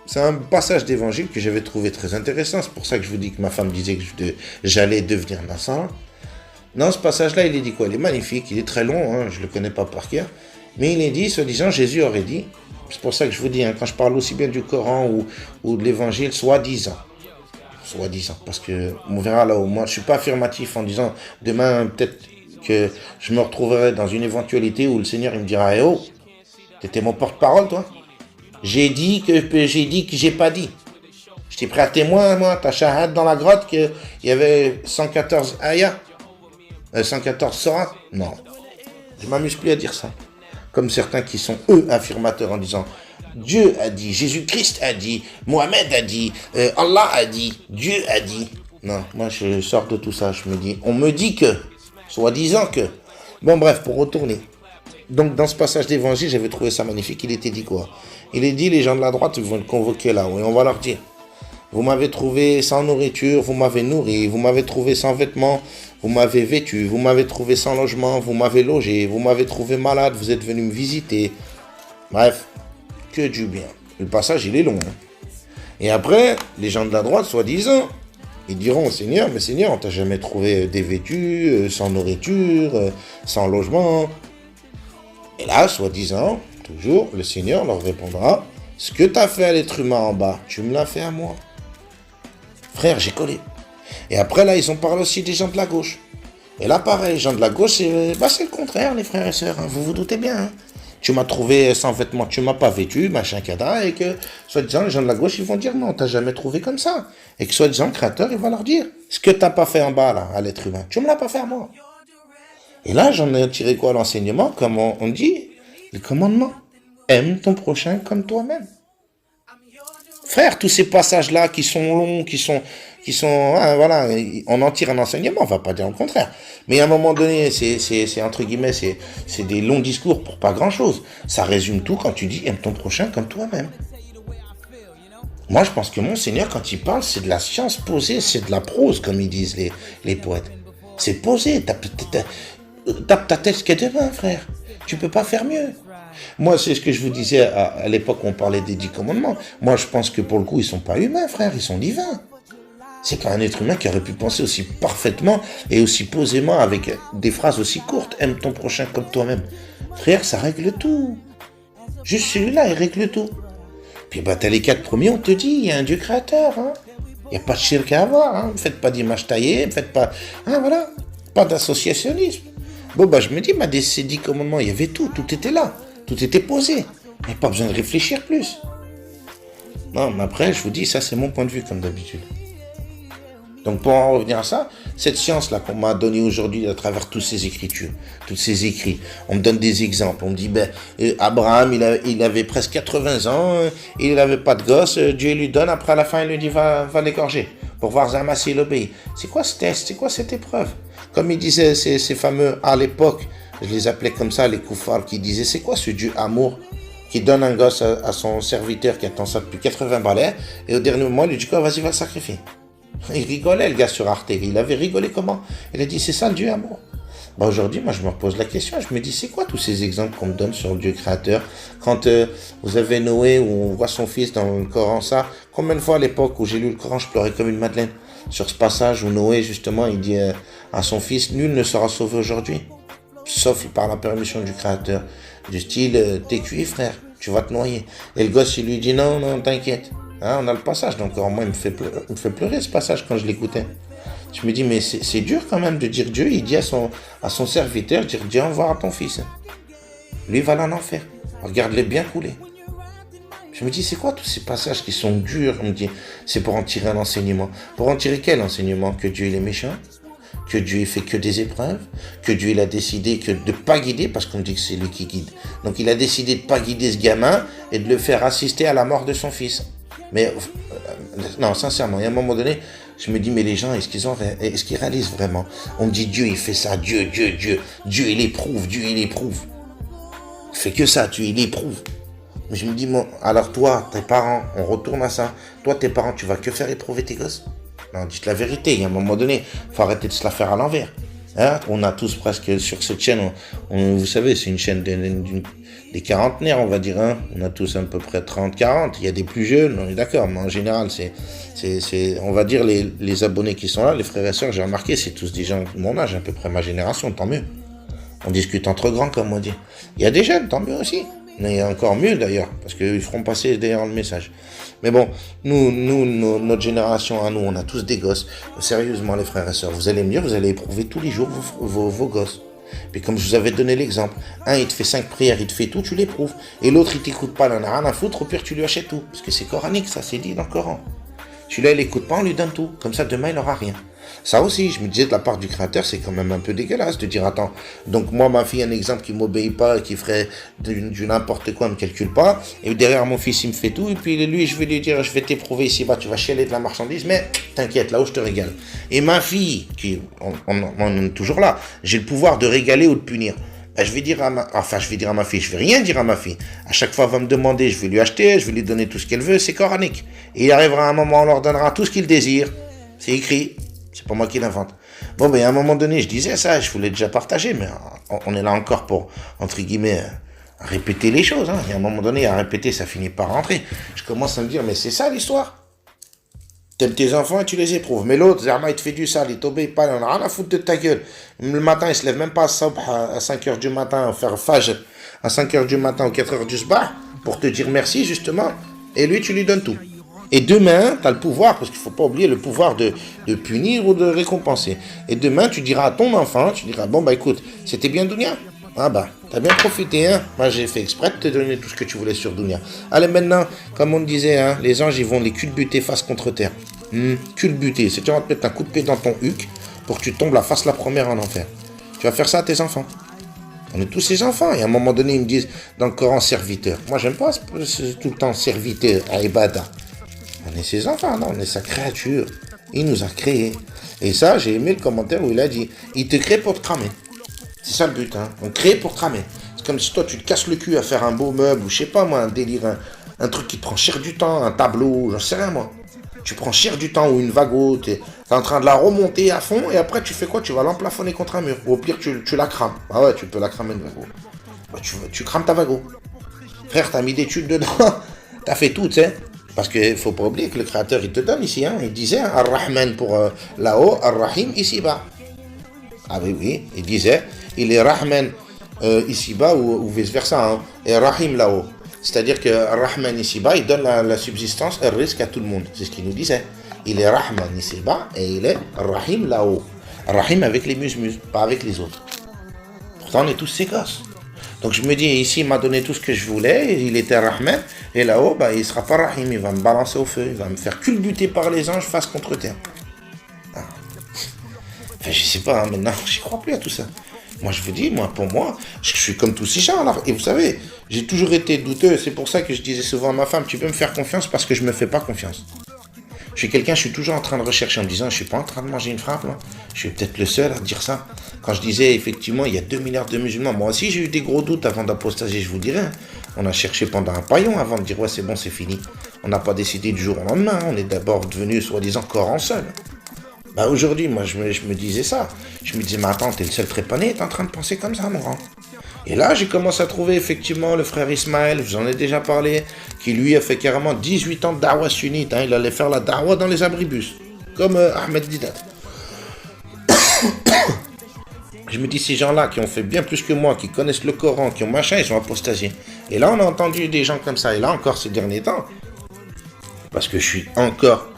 C'est un passage d'évangile que j'avais trouvé très intéressant. C'est pour ça que je vous dis que ma femme disait que j'allais devenir Nassara. Non, ce passage-là, il est dit quoi? Il est magnifique, il est très long, hein, je ne le connais pas par cœur. Mais il est dit, soi-disant, Jésus aurait dit, c'est pour ça que je vous dis, hein, quand je parle aussi bien du Coran ou de l'évangile, soi-disant, parce que on verra là où moi, je ne suis pas affirmatif en disant, demain, peut-être que je me retrouverai dans une éventualité où le Seigneur il me dira, eh oh, t'étais mon porte-parole, toi? J'ai dit que j'ai pas dit. J'étais prêt à témoin, moi, ta shahad dans la grotte, qu'il y avait 114 ayats, 114 sourates. Non, je m'amuse plus à dire ça. Comme certains qui sont, eux, affirmateurs en disant Dieu a dit, Jésus-Christ a dit, Mohamed a dit, Allah a dit, Dieu a dit. Non, moi je sors de tout ça, je me dis, on me dit que, soi-disant que. Bon bref, pour retourner. Donc dans ce passage d'évangile, j'avais trouvé ça magnifique, il était dit quoi? Il est dit, les gens de la droite, ils vont le convoquer là-haut, et on va leur dire, vous m'avez trouvé sans nourriture, vous m'avez nourri, vous m'avez trouvé sans vêtements, vous m'avez vêtu, vous m'avez trouvé sans logement, vous m'avez logé, vous m'avez trouvé malade, vous êtes venu me visiter. Bref, que du bien. Le passage, il est long. Hein. Et après, les gens de la droite, soi-disant, ils diront au Seigneur, mais Seigneur, on t'a jamais trouvé dévêtu, sans nourriture, sans logement. Et là, soi-disant, toujours, le Seigneur leur répondra, ce que tu as fait à l'être humain en bas, tu me l'as fait à moi. Frère, j'ai collé. Et après, là, ils ont parlé aussi des gens de la gauche. Et là, pareil, les gens de la gauche, c'est le contraire, les frères et sœurs. Hein, vous vous doutez bien. Hein. Tu m'as trouvé sans vêtements, tu m'as pas vêtu, machin, cadra, et que, soi-disant, les gens de la gauche, ils vont dire non, t'as jamais trouvé comme ça. Et que, soi-disant, le Créateur, il va leur dire, ce que t'as pas fait en bas, là, à l'être humain, tu me l'as pas fait à moi. Et là, j'en ai tiré quoi l'enseignement, comme on dit, le commandement. Aime ton prochain comme toi-même. Frère, tous ces passages-là qui sont longs, qui sont hein, voilà, on en tire un enseignement, on va pas dire le contraire. Mais à un moment donné, c'est entre guillemets, c'est des longs discours pour pas grand-chose. Ça résume tout quand tu dis aime ton prochain comme toi-même. Moi, je pense que mon Seigneur, quand il parle, c'est de la science posée, c'est de la prose, comme ils disent les poètes. C'est posé, tape ta tête jusqu'à demain, frère. Tu peux pas faire mieux. Moi, c'est ce que je vous disais à l'époque où on parlait des 10 commandements. Moi, je pense que pour le coup, ils sont pas humains, frère, ils sont divins. C'est pas un être humain qui aurait pu penser aussi parfaitement et aussi posément avec des phrases aussi courtes. Aime ton prochain comme toi-même. Frère, ça règle tout. Juste celui-là, il règle tout. Puis bah, t'as les 4 premiers, on te dit, il y a un Dieu créateur. Hein. Il n'y a pas de shirk à avoir. Hein. Ne faites pas d'image taillée, ne faites pas... Hein, voilà. Pas d'associationnisme. Bon, bah, je me dis, bah, ces 10 commandements, il y avait tout était là. Tout était posé. Il n'y a pas besoin de réfléchir plus. Non, mais après, je vous dis, ça, c'est mon point de vue, comme d'habitude. Donc, pour en revenir à ça, cette science-là qu'on m'a donnée aujourd'hui à travers toutes ces écritures, tous ces écrits, on me donne des exemples. On me dit, ben, Abraham, il avait presque 80 ans, il n'avait pas de gosse, Dieu lui donne, après à la fin, il lui dit, va l'égorger, pour voir Zama s'il obéit. C'est quoi ce test? C'est quoi cette épreuve? Comme il disait ces fameux, à l'époque, je les appelais comme ça, les koufars, qui disaient, c'est quoi ce Dieu amour qui donne un gosse à son serviteur qui attend ça depuis 80 balais, et au dernier moment, il lui dit quoi, vas-y, va le sacrifier. Il rigolait, le gars, sur Arte. Il avait rigolé comment? Il a dit, c'est ça le Dieu amour. Bah, aujourd'hui, moi, je me repose la question. Je me dis, c'est quoi tous ces exemples qu'on me donne sur le Dieu créateur? Quand vous avez Noé, où on voit son fils dans le Coran, ça, combien de fois à l'époque où j'ai lu le Coran, je pleurais comme une madeleine? Sur ce passage où Noé, justement, il dit à son fils, nul ne sera sauvé aujourd'hui, sauf par la permission du créateur. Du style, t'es cuit, frère, tu vas te noyer. Et le gosse, il lui dit, non, t'inquiète. Hein, on a le passage, donc moi, il me fait pleurer ce passage quand je l'écoutais. Je me dis, mais c'est dur quand même de dire Dieu, il dit à son serviteur, dire, dis au revoir à ton fils. Lui, il va en enfer. Regarde-le bien couler. Je me dis, c'est quoi tous ces passages qui sont durs? On me dit, c'est pour en tirer un enseignement. Pour en tirer quel enseignement? Que Dieu, il est méchant? Que Dieu, il fait que des épreuves? Que Dieu, il a décidé de ne pas guider, parce qu'on dit que c'est lui qui guide. Donc, il a décidé de ne pas guider ce gamin et de le faire assister à la mort de son fils. Mais non, sincèrement, il y a un moment donné, Je me dis, mais les gens, est-ce qu'ils réalisent vraiment? On me dit, Dieu, il fait ça, Dieu, il éprouve, Dieu, il éprouve. Il fait que ça, Dieu, il éprouve. Mais je me dis, bon, alors toi, tes parents, on retourne à ça. Toi, tes parents, tu vas que faire éprouver tes gosses? Non, dites la vérité, il y a un moment donné, il faut arrêter de se la faire à l'envers. Hein, on a tous presque sur cette chaîne, vous savez, c'est une chaîne des quarantenaires, on va dire. Hein. On a tous à peu près 30, 40. Il y a des plus jeunes, on est d'accord, mais en général, on va dire, les abonnés qui sont là, les frères et sœurs, j'ai remarqué, c'est tous des gens de mon âge, à peu près ma génération, tant mieux. On discute entre grands, comme on dit. Il y a des jeunes, tant mieux aussi. Mais encore mieux d'ailleurs, parce qu'ils feront passer d'ailleurs le message. Mais bon, notre génération à nous, on a tous des gosses. Sérieusement, les frères et sœurs, vous allez me dire, vous allez éprouver tous les jours vos gosses. Puis comme je vous avais donné l'exemple, un il te fait 5 prières, il te fait tout, tu l'éprouves. Et l'autre il t'écoute pas, il en a rien à foutre, au pire tu lui achètes tout. Parce que c'est coranique, ça c'est dit dans le Coran. Celui-là il écoute pas, on lui donne tout. Comme ça demain il n'aura rien. Ça aussi, je me disais de la part du Créateur, c'est quand même un peu dégueulasse de dire, attends, donc moi, ma fille, un exemple qui m'obéit pas, qui ferait du n'importe quoi, ne me calcule pas, et derrière mon fils, il me fait tout, et puis lui, je vais lui dire, je vais t'éprouver ici, bah, tu vas chialer de la marchandise, mais t'inquiète, là où je te régale. Et ma fille, on est toujours là, j'ai le pouvoir de régaler ou de punir. Ben, je vais dire à ma fille, je vais rien dire à ma fille. À chaque fois, elle va me demander, je vais lui acheter, je vais lui donner tout ce qu'elle veut, c'est coranique. Et il arrivera un moment, on leur donnera tout ce qu'il désire. C'est écrit. C'est pas moi qui l'invente. Bon, ben, à un moment donné, je disais ça, je voulais déjà partager, mais on est là encore pour, entre guillemets, répéter les choses. Hein. Et à un moment donné, à répéter, ça finit par rentrer. Je commence à me dire, mais c'est ça l'histoire. T'aimes tes enfants et tu les éprouves. Mais l'autre, Zerma, il te fait du sale, il t'obéit pas, on a rien à foutre de ta gueule. Le matin, il se lève même pas à 5h du matin, faire fajr à 5h du matin ou 4h du soir, pour te dire merci, justement. Et lui, tu lui donnes tout. Et demain, tu as le pouvoir, parce qu'il ne faut pas oublier le pouvoir de punir ou de récompenser. Et demain, tu diras à ton enfant, tu diras, bon, bah écoute, c'était bien Dounia. Ah bah, t'as bien profité, hein. Moi, j'ai fait exprès de te donner tout ce que tu voulais sur Dounia. Allez, maintenant, comme on disait, hein, les anges, ils vont les culbuter face contre terre. Culbuter, c'est-à-dire on va te mettre un coup de pied dans ton huc pour que tu tombes la face la première en enfer. Tu vas faire ça à tes enfants. On est tous ces enfants. Et à un moment donné, ils me disent, dans le Coran, serviteur. Moi, j'aime pas tout le temps serviteur, à Ibada. On est ses enfants, non, on est sa créature. Il nous a créés. Et ça, j'ai aimé le commentaire où il a dit, il te crée pour te cramer. C'est ça le but, hein. On crée pour te cramer. C'est comme si toi, tu te casses le cul à faire un beau meuble, ou je sais pas moi, un délire, un truc qui te prend cher du temps, un tableau, j'en sais rien moi. Tu prends cher du temps ou une vago, t'es en train de la remonter à fond, et après tu fais quoi? Tu vas l'emplafonner contre un mur. Ou au pire, tu la crames. Ah ouais, tu peux la cramer une vago. Bah, tu crames ta vago. Frère, t'as mis des tuiles dedans, t'as fait tout, tu sais. Parce qu'il ne faut pas oublier que le Créateur, il te donne ici. Hein, il disait, hein, Ar-Rahman pour là-haut, Ar-Rahim ici-bas. Ah oui, il disait, il est Rahman ici-bas ou vice-versa, hein, et Rahim là-haut. C'est-à-dire que Rahman ici-bas, il donne la subsistance et le risque à tout le monde. C'est ce qu'il nous disait. Il est Rahman ici-bas et il est Rahim là-haut. Rahim avec les mus-mus, pas avec les autres. Pourtant, on est tous ses gosses. Donc je me dis, ici, il m'a donné tout ce que je voulais, il était Rahman, et là-haut, bah, il ne sera pas Rahim, il va me balancer au feu, il va me faire culbuter par les anges face contre terre. Ah. Enfin, je sais pas, hein, maintenant, j'y crois plus à tout ça. Moi, je vous dis, pour moi, je suis comme tous ces gens, là. Et vous savez, j'ai toujours été douteux, c'est pour ça que je disais souvent à ma femme, tu peux me faire confiance parce que je me fais pas confiance. Je suis quelqu'un, je suis toujours en train de rechercher en me disant, je suis pas en train de manger une frappe, là. Je suis peut-être le seul à dire ça. Quand je disais, effectivement, il y a 2 milliards de musulmans. Moi aussi, j'ai eu des gros doutes avant d'apostasier, je vous dirais. On a cherché pendant un paillon avant de dire, ouais, c'est bon, c'est fini. On n'a pas décidé du jour au lendemain. On est d'abord devenu, soi-disant, Coran seul. Bah, aujourd'hui, moi, je me disais ça. Je me disais, mais attends, t'es le seul trépané, t'es en train de penser comme ça, mon grand. Et là, j'ai commencé à trouver, effectivement, le frère Ismaël, je vous en ai déjà parlé, qui lui a fait carrément 18 ans de da'wa sunnite. Hein, il allait faire la da'wa dans les abribus, comme Ahmed Didat. Je me dis, ces gens-là qui ont fait bien plus que moi, qui connaissent le Coran, qui ont machin, ils sont apostasiés. Et là, on a entendu des gens comme ça. Et là, encore ces derniers temps, parce que je suis encore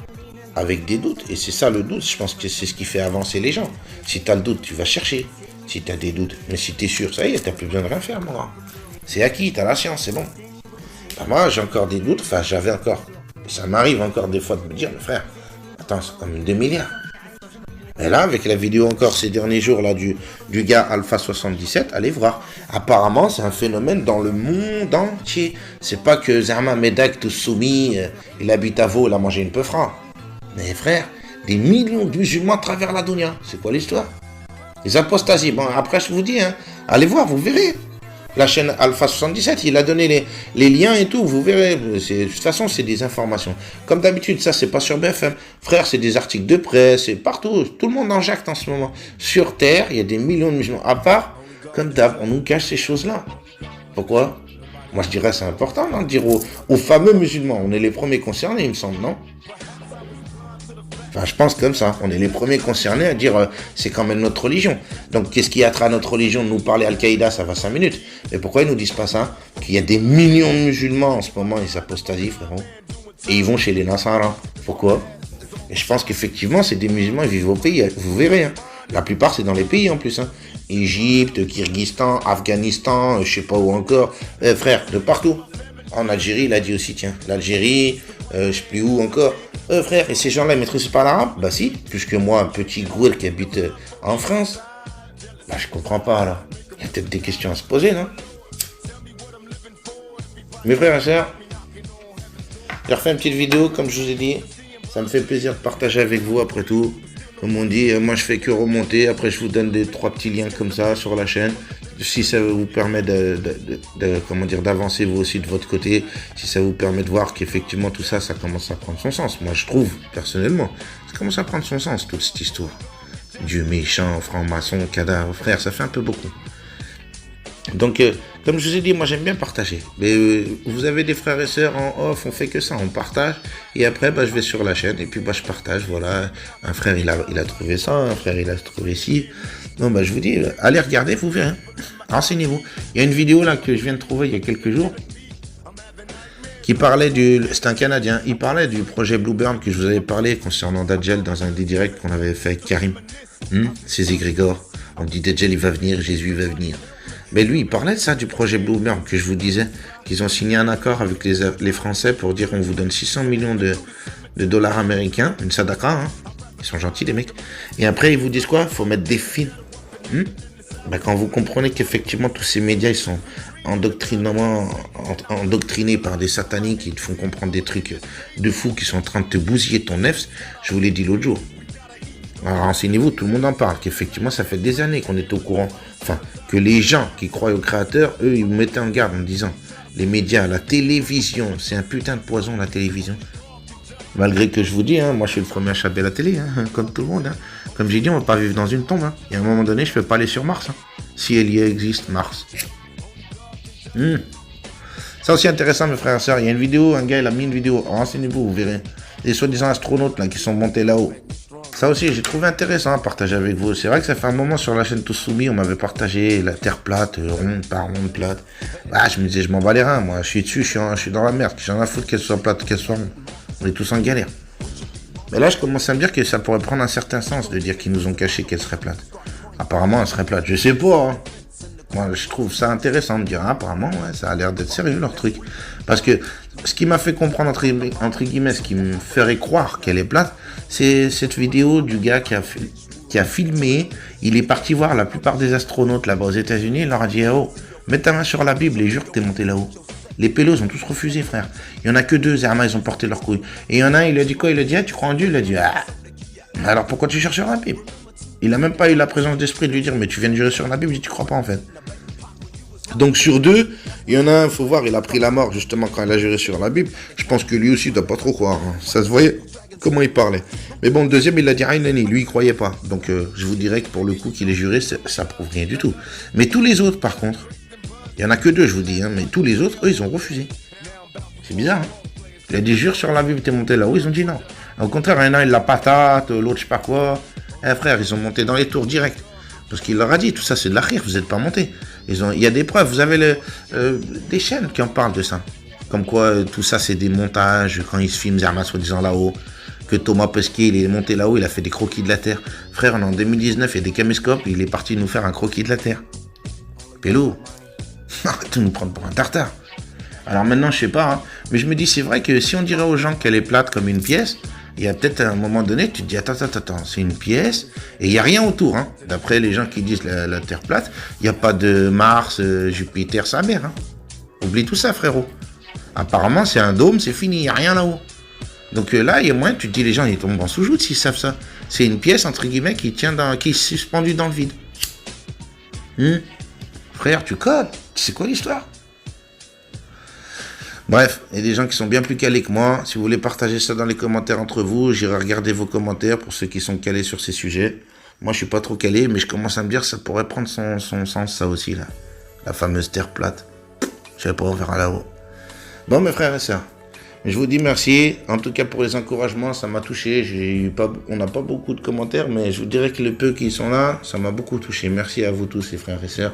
avec des doutes. Et c'est ça le doute, je pense que c'est ce qui fait avancer les gens. Si tu as le doute, tu vas chercher. Si tu as des doutes. Mais si tu es sûr, ça y est, tu n'as plus besoin de rien faire, mon gars. C'est acquis, tu as la science, c'est bon. Ben moi, j'ai encore des doutes. Enfin, j'avais encore. Ça m'arrive encore des fois de me dire, mais frère, attends, c'est comme 2 milliards. Et là, avec la vidéo encore ces derniers jours là du gars Alpha 77, allez voir. Apparemment, c'est un phénomène dans le monde entier. C'est pas que Zerma Medak tout soumis, il habite à Vaud, il a mangé une peu franc. Mais frère, des millions de musulmans à travers la dunya. C'est quoi l'histoire? Les apostasies. Bon, après, je vous dis, hein, allez voir, vous verrez. La chaîne Alpha 77, il a donné les liens et tout, vous verrez. De toute façon, c'est des informations. Comme d'habitude, ça, c'est pas sur BFM. Frère, c'est des articles de presse, c'est partout. Tout le monde en jacte en ce moment. Sur Terre, il y a des millions de musulmans. À part, comme d'hab, on nous cache ces choses-là. Pourquoi? Moi, je dirais c'est important, non, de dire aux fameux musulmans, on est les premiers concernés, il me semble, non? Enfin, je pense comme ça. On est les premiers concernés à dire c'est quand même notre religion. Donc, qu'est-ce qui a trait à notre religion de nous parler Al-Qaïda, ça va 5 minutes. Mais pourquoi ils nous disent pas ça? Qu'il y a des millions de musulmans en ce moment, ils s'apostasient, frérot. Et ils vont chez les Nasara. Pourquoi? Et je pense qu'effectivement, c'est des musulmans, ils vivent au pays. Vous verrez. Hein. La plupart, c'est dans les pays en plus. Hein. Égypte, Kyrgyzstan, Afghanistan, je sais pas où encore. Frère, de partout. En Algérie, il a dit aussi, tiens, l'Algérie, je sais plus où encore. Frère, et ces gens-là, ils maîtrisent pas l'arabe? Bah si, puisque moi, un petit gouir qui habite en France, bah je comprends pas, là. Il y a peut-être des questions à se poser, non? Mes frères et sœurs, j'ai refait une petite vidéo, comme je vous ai dit. Ça me fait plaisir de partager avec vous, après tout. Comme on dit, moi je fais que remonter, après je vous donne 3 petits liens comme ça sur la chaîne. Si ça vous permet comment dire, d'avancer vous aussi de votre côté, si ça vous permet de voir qu'effectivement tout ça, ça commence à prendre son sens. Moi je trouve, personnellement, ça commence à prendre son sens, toute cette histoire. Dieu méchant, franc-maçon, cadavre, frère, ça fait un peu beaucoup. Donc, comme je vous ai dit, moi j'aime bien partager. Mais vous avez des frères et sœurs en off, on fait que ça, on partage. Et après, bah, je vais sur la chaîne et puis bah, je partage. Voilà, un frère il a trouvé ça, un frère il a trouvé ci. Non, bah, je vous dis, allez regarder, vous verrez. Renseignez-vous. Il y a une vidéo là que je viens de trouver il y a quelques jours qui parlait c'est un Canadien, il parlait du projet Blueburn que je vous avais parlé concernant Dajjal dans un des directs qu'on avait fait avec Karim. C'est égrégore. On dit Dajjal il va venir, Jésus va venir. Mais lui, il parlait de ça, du projet Blueburn, que je vous disais, qu'ils ont signé un accord avec les Français pour dire on vous donne 600 millions de dollars américains, une sadaqa, hein. Ils sont gentils les mecs. Et après, ils vous disent quoi? Faut mettre des films. Ben, quand vous comprenez qu'effectivement, tous ces médias, ils sont endoctrinés par des sataniques qui te font comprendre des trucs de fous qui sont en train de te bousiller ton nefs, je vous l'ai dit l'autre jour. Alors renseignez-vous, tout le monde en parle, qu'effectivement ça fait des années qu'on est au courant, enfin que les gens qui croient au créateur, eux ils vous mettaient en garde en disant, les médias, la télévision, c'est un putain de poison la télévision. Malgré que je vous dis, hein, moi je suis le premier à chaper la télé, hein, comme tout le monde. Hein. Comme j'ai dit, on ne va pas vivre dans une tombe. Hein. Et à un moment donné, je ne peux pas aller sur Mars. Hein, si elle y existe, Mars. Ça aussi intéressant mes frères et sœurs, il y a une vidéo, un gars il a mis une vidéo, renseignez-vous, vous verrez. Les soi-disant astronautes là qui sont montés là-haut. Ça aussi, j'ai trouvé intéressant à partager avec vous. C'est vrai que ça fait un moment sur la chaîne Tous Soumis, on m'avait partagé la Terre plate, ronde par ronde, plate. Ah, je me disais, je m'en bats les reins, moi. Je suis dessus, je suis dans la merde. J'en ai à foutre qu'elle soit plate, qu'elle soit ronde. On est tous en galère. Mais là, je commence à me dire que ça pourrait prendre un certain sens de dire qu'ils nous ont caché qu'elle serait plate. Apparemment, elle serait plate. Je sais pas, hein. Moi, je trouve ça intéressant de dire, apparemment, ouais, ça a l'air d'être sérieux leur truc. Parce que ce qui m'a fait comprendre, entre guillemets, ce qui me ferait croire qu'elle est plate, c'est cette vidéo du gars qui a filmé. Il est parti voir la plupart des astronautes là-bas aux États-Unis. Il leur a dit, oh, mets ta main sur la Bible et jure que t'es monté là-haut. Les pélos ont tous refusé, frère. Il y en a que 2, Zerma, ils ont porté leur couille. Et il y en a un, il a dit quoi? Il a dit, ah, tu crois en Dieu? Il a dit, ah. Alors pourquoi tu cherches sur la Bible? Il n'a même pas eu la présence d'esprit de lui dire, mais tu viens de jurer sur la Bible, il dit, tu crois pas en fait. Donc sur 2, il y en a un, il faut voir, il a pris la mort justement quand il a juré sur la Bible. Je pense que lui aussi, il ne doit pas trop croire. Hein. Ça se voyait comment il parlait. Mais bon, le deuxième, il a dit Aynani, lui, il ne croyait pas. Donc je vous dirais que pour le coup qu'il ait juré, ça prouve rien du tout. Mais tous les autres, par contre, il n'y en a que 2, je vous dis, hein, mais tous les autres, eux, ils ont refusé. C'est bizarre, hein. Il a dit, jure sur la Bible, t'es monté là-haut, ils ont dit non. Au contraire, il y en a, il la patate, l'autre, je sais pas quoi. Eh frère, ils sont montés dans les tours direct. Parce qu'il leur a dit, tout ça, c'est de la rire, vous n'êtes pas montés. Il y a des preuves, vous avez des chaînes qui en parlent de ça. Comme quoi, tout ça, c'est des montages, quand ils se filment, Zerma, soi-disant là-haut. Que Thomas Pesquet, il est monté là-haut, il a fait des croquis de la Terre. Frère, en 2019, il y a des caméscopes, il est parti nous faire un croquis de la Terre. Pélo, arrête de nous prendre pour un tartare. Alors maintenant, je sais pas, hein, mais je me dis, c'est vrai que si on dirait aux gens qu'elle est plate comme une pièce, il y a peut-être un moment donné, tu te dis, attends, c'est une pièce, et il n'y a rien autour, hein. D'après les gens qui disent la Terre plate, il n'y a pas de Mars, Jupiter, sa mère, hein. Oublie tout ça, frérot. Apparemment, c'est un dôme, c'est fini, il n'y a rien là-haut. Donc là, il y a moins, tu te dis, les gens, ils tombent en sous-joute s'ils savent ça. C'est une pièce, entre guillemets, qui est suspendue dans le vide. Frère, tu codes. C'est quoi l'histoire? Bref, il y a des gens qui sont bien plus calés que moi. Si vous voulez partager ça dans les commentaires entre vous, j'irai regarder vos commentaires pour ceux qui sont calés sur ces sujets. Moi, je suis pas trop calé, mais je commence à me dire que ça pourrait prendre son sens, ça aussi, là. La fameuse terre plate. Je sais pas, on verra là-haut. Bon, mes frères et sœurs, je vous dis merci. En tout cas, pour les encouragements, ça m'a touché. On n'a pas beaucoup de commentaires, mais je vous dirais que les peu qui sont là, ça m'a beaucoup touché. Merci à vous tous, les frères et sœurs,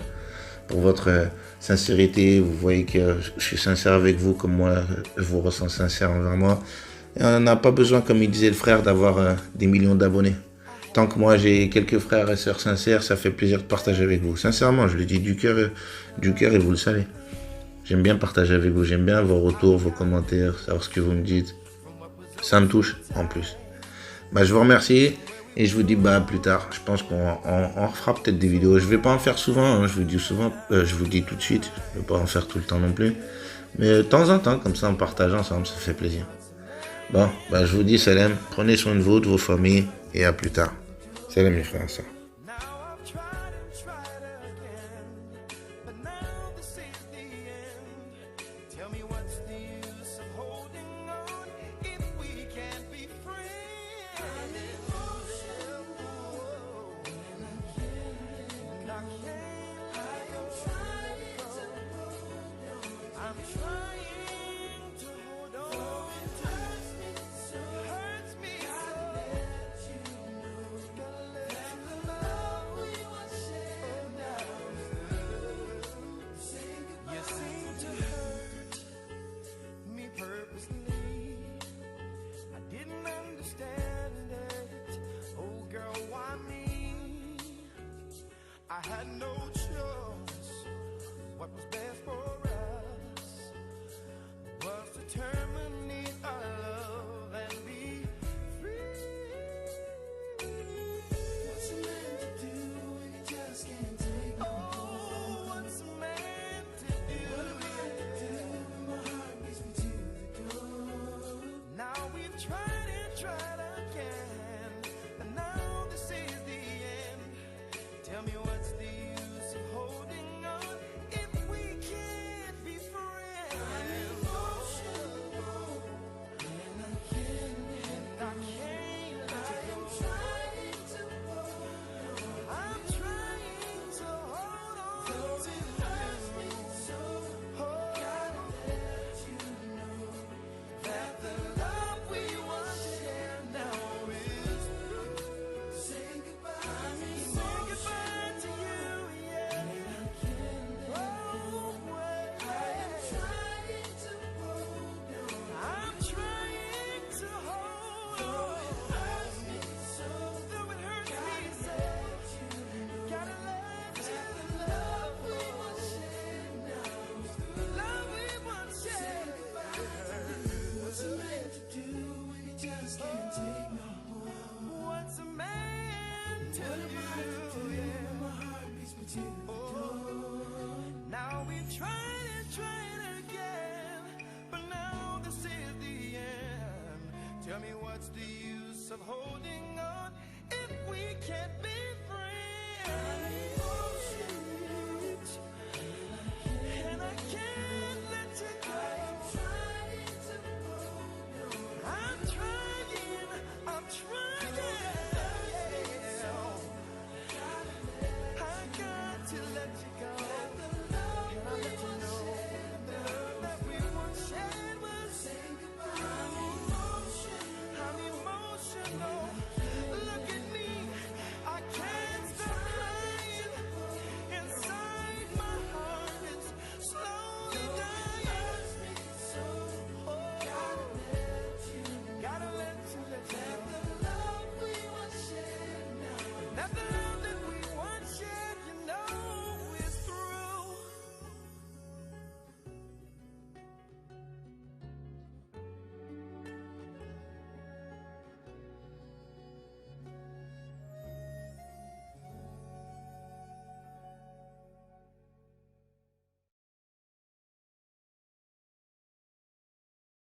pour votre sincérité. Vous voyez que je suis sincère avec vous, comme moi, je vous ressens sincère envers moi. Et on n'a pas besoin, comme il disait le frère, d'avoir des millions d'abonnés. Tant que moi, j'ai quelques frères et sœurs sincères, ça fait plaisir de partager avec vous. Sincèrement, je le dis du cœur et vous le savez. J'aime bien partager avec vous, j'aime bien vos retours, vos commentaires, savoir ce que vous me dites. Ça me touche, en plus. Je vous remercie et je vous dis plus tard. Je pense qu'on refera peut-être des vidéos. Je vais pas en faire souvent, hein, je vous dis tout de suite. Je vais pas en faire tout le temps non plus. Mais de temps en temps, comme ça, on partage ensemble, ça fait plaisir. Bon, je vous dis salam, prenez soin de vous, de vos familles et à plus tard. Salam mes frères et sœurs. I had no choice. What was best for us was to terminate our love and be free. What's a man to do when he just can't take no more? What's a man to do? What am I to do when my heart beats me to the door? Now we've tried and tried again, and now this is the end. Tell me what's the use of holding on if we can't be friends? I'm emotional and I can't let you go. I'm trying to hold on. Though it hurts me so, gotta let you know that the love we once shared now is through. Say goodbye. Say goodbye to you, yeah. And I can't let go. I am trying to hold on. I'm trying to hold on. Though it hurts me so, gotta let you know the love we once shared now is through. The love we once shared. What's a man to do when he just can't take no more? What's a man to do? Yeah. My heart beats me to the door. Now we've tried and tried again, but now this is the end. Tell me what's the use of holding on if we can't be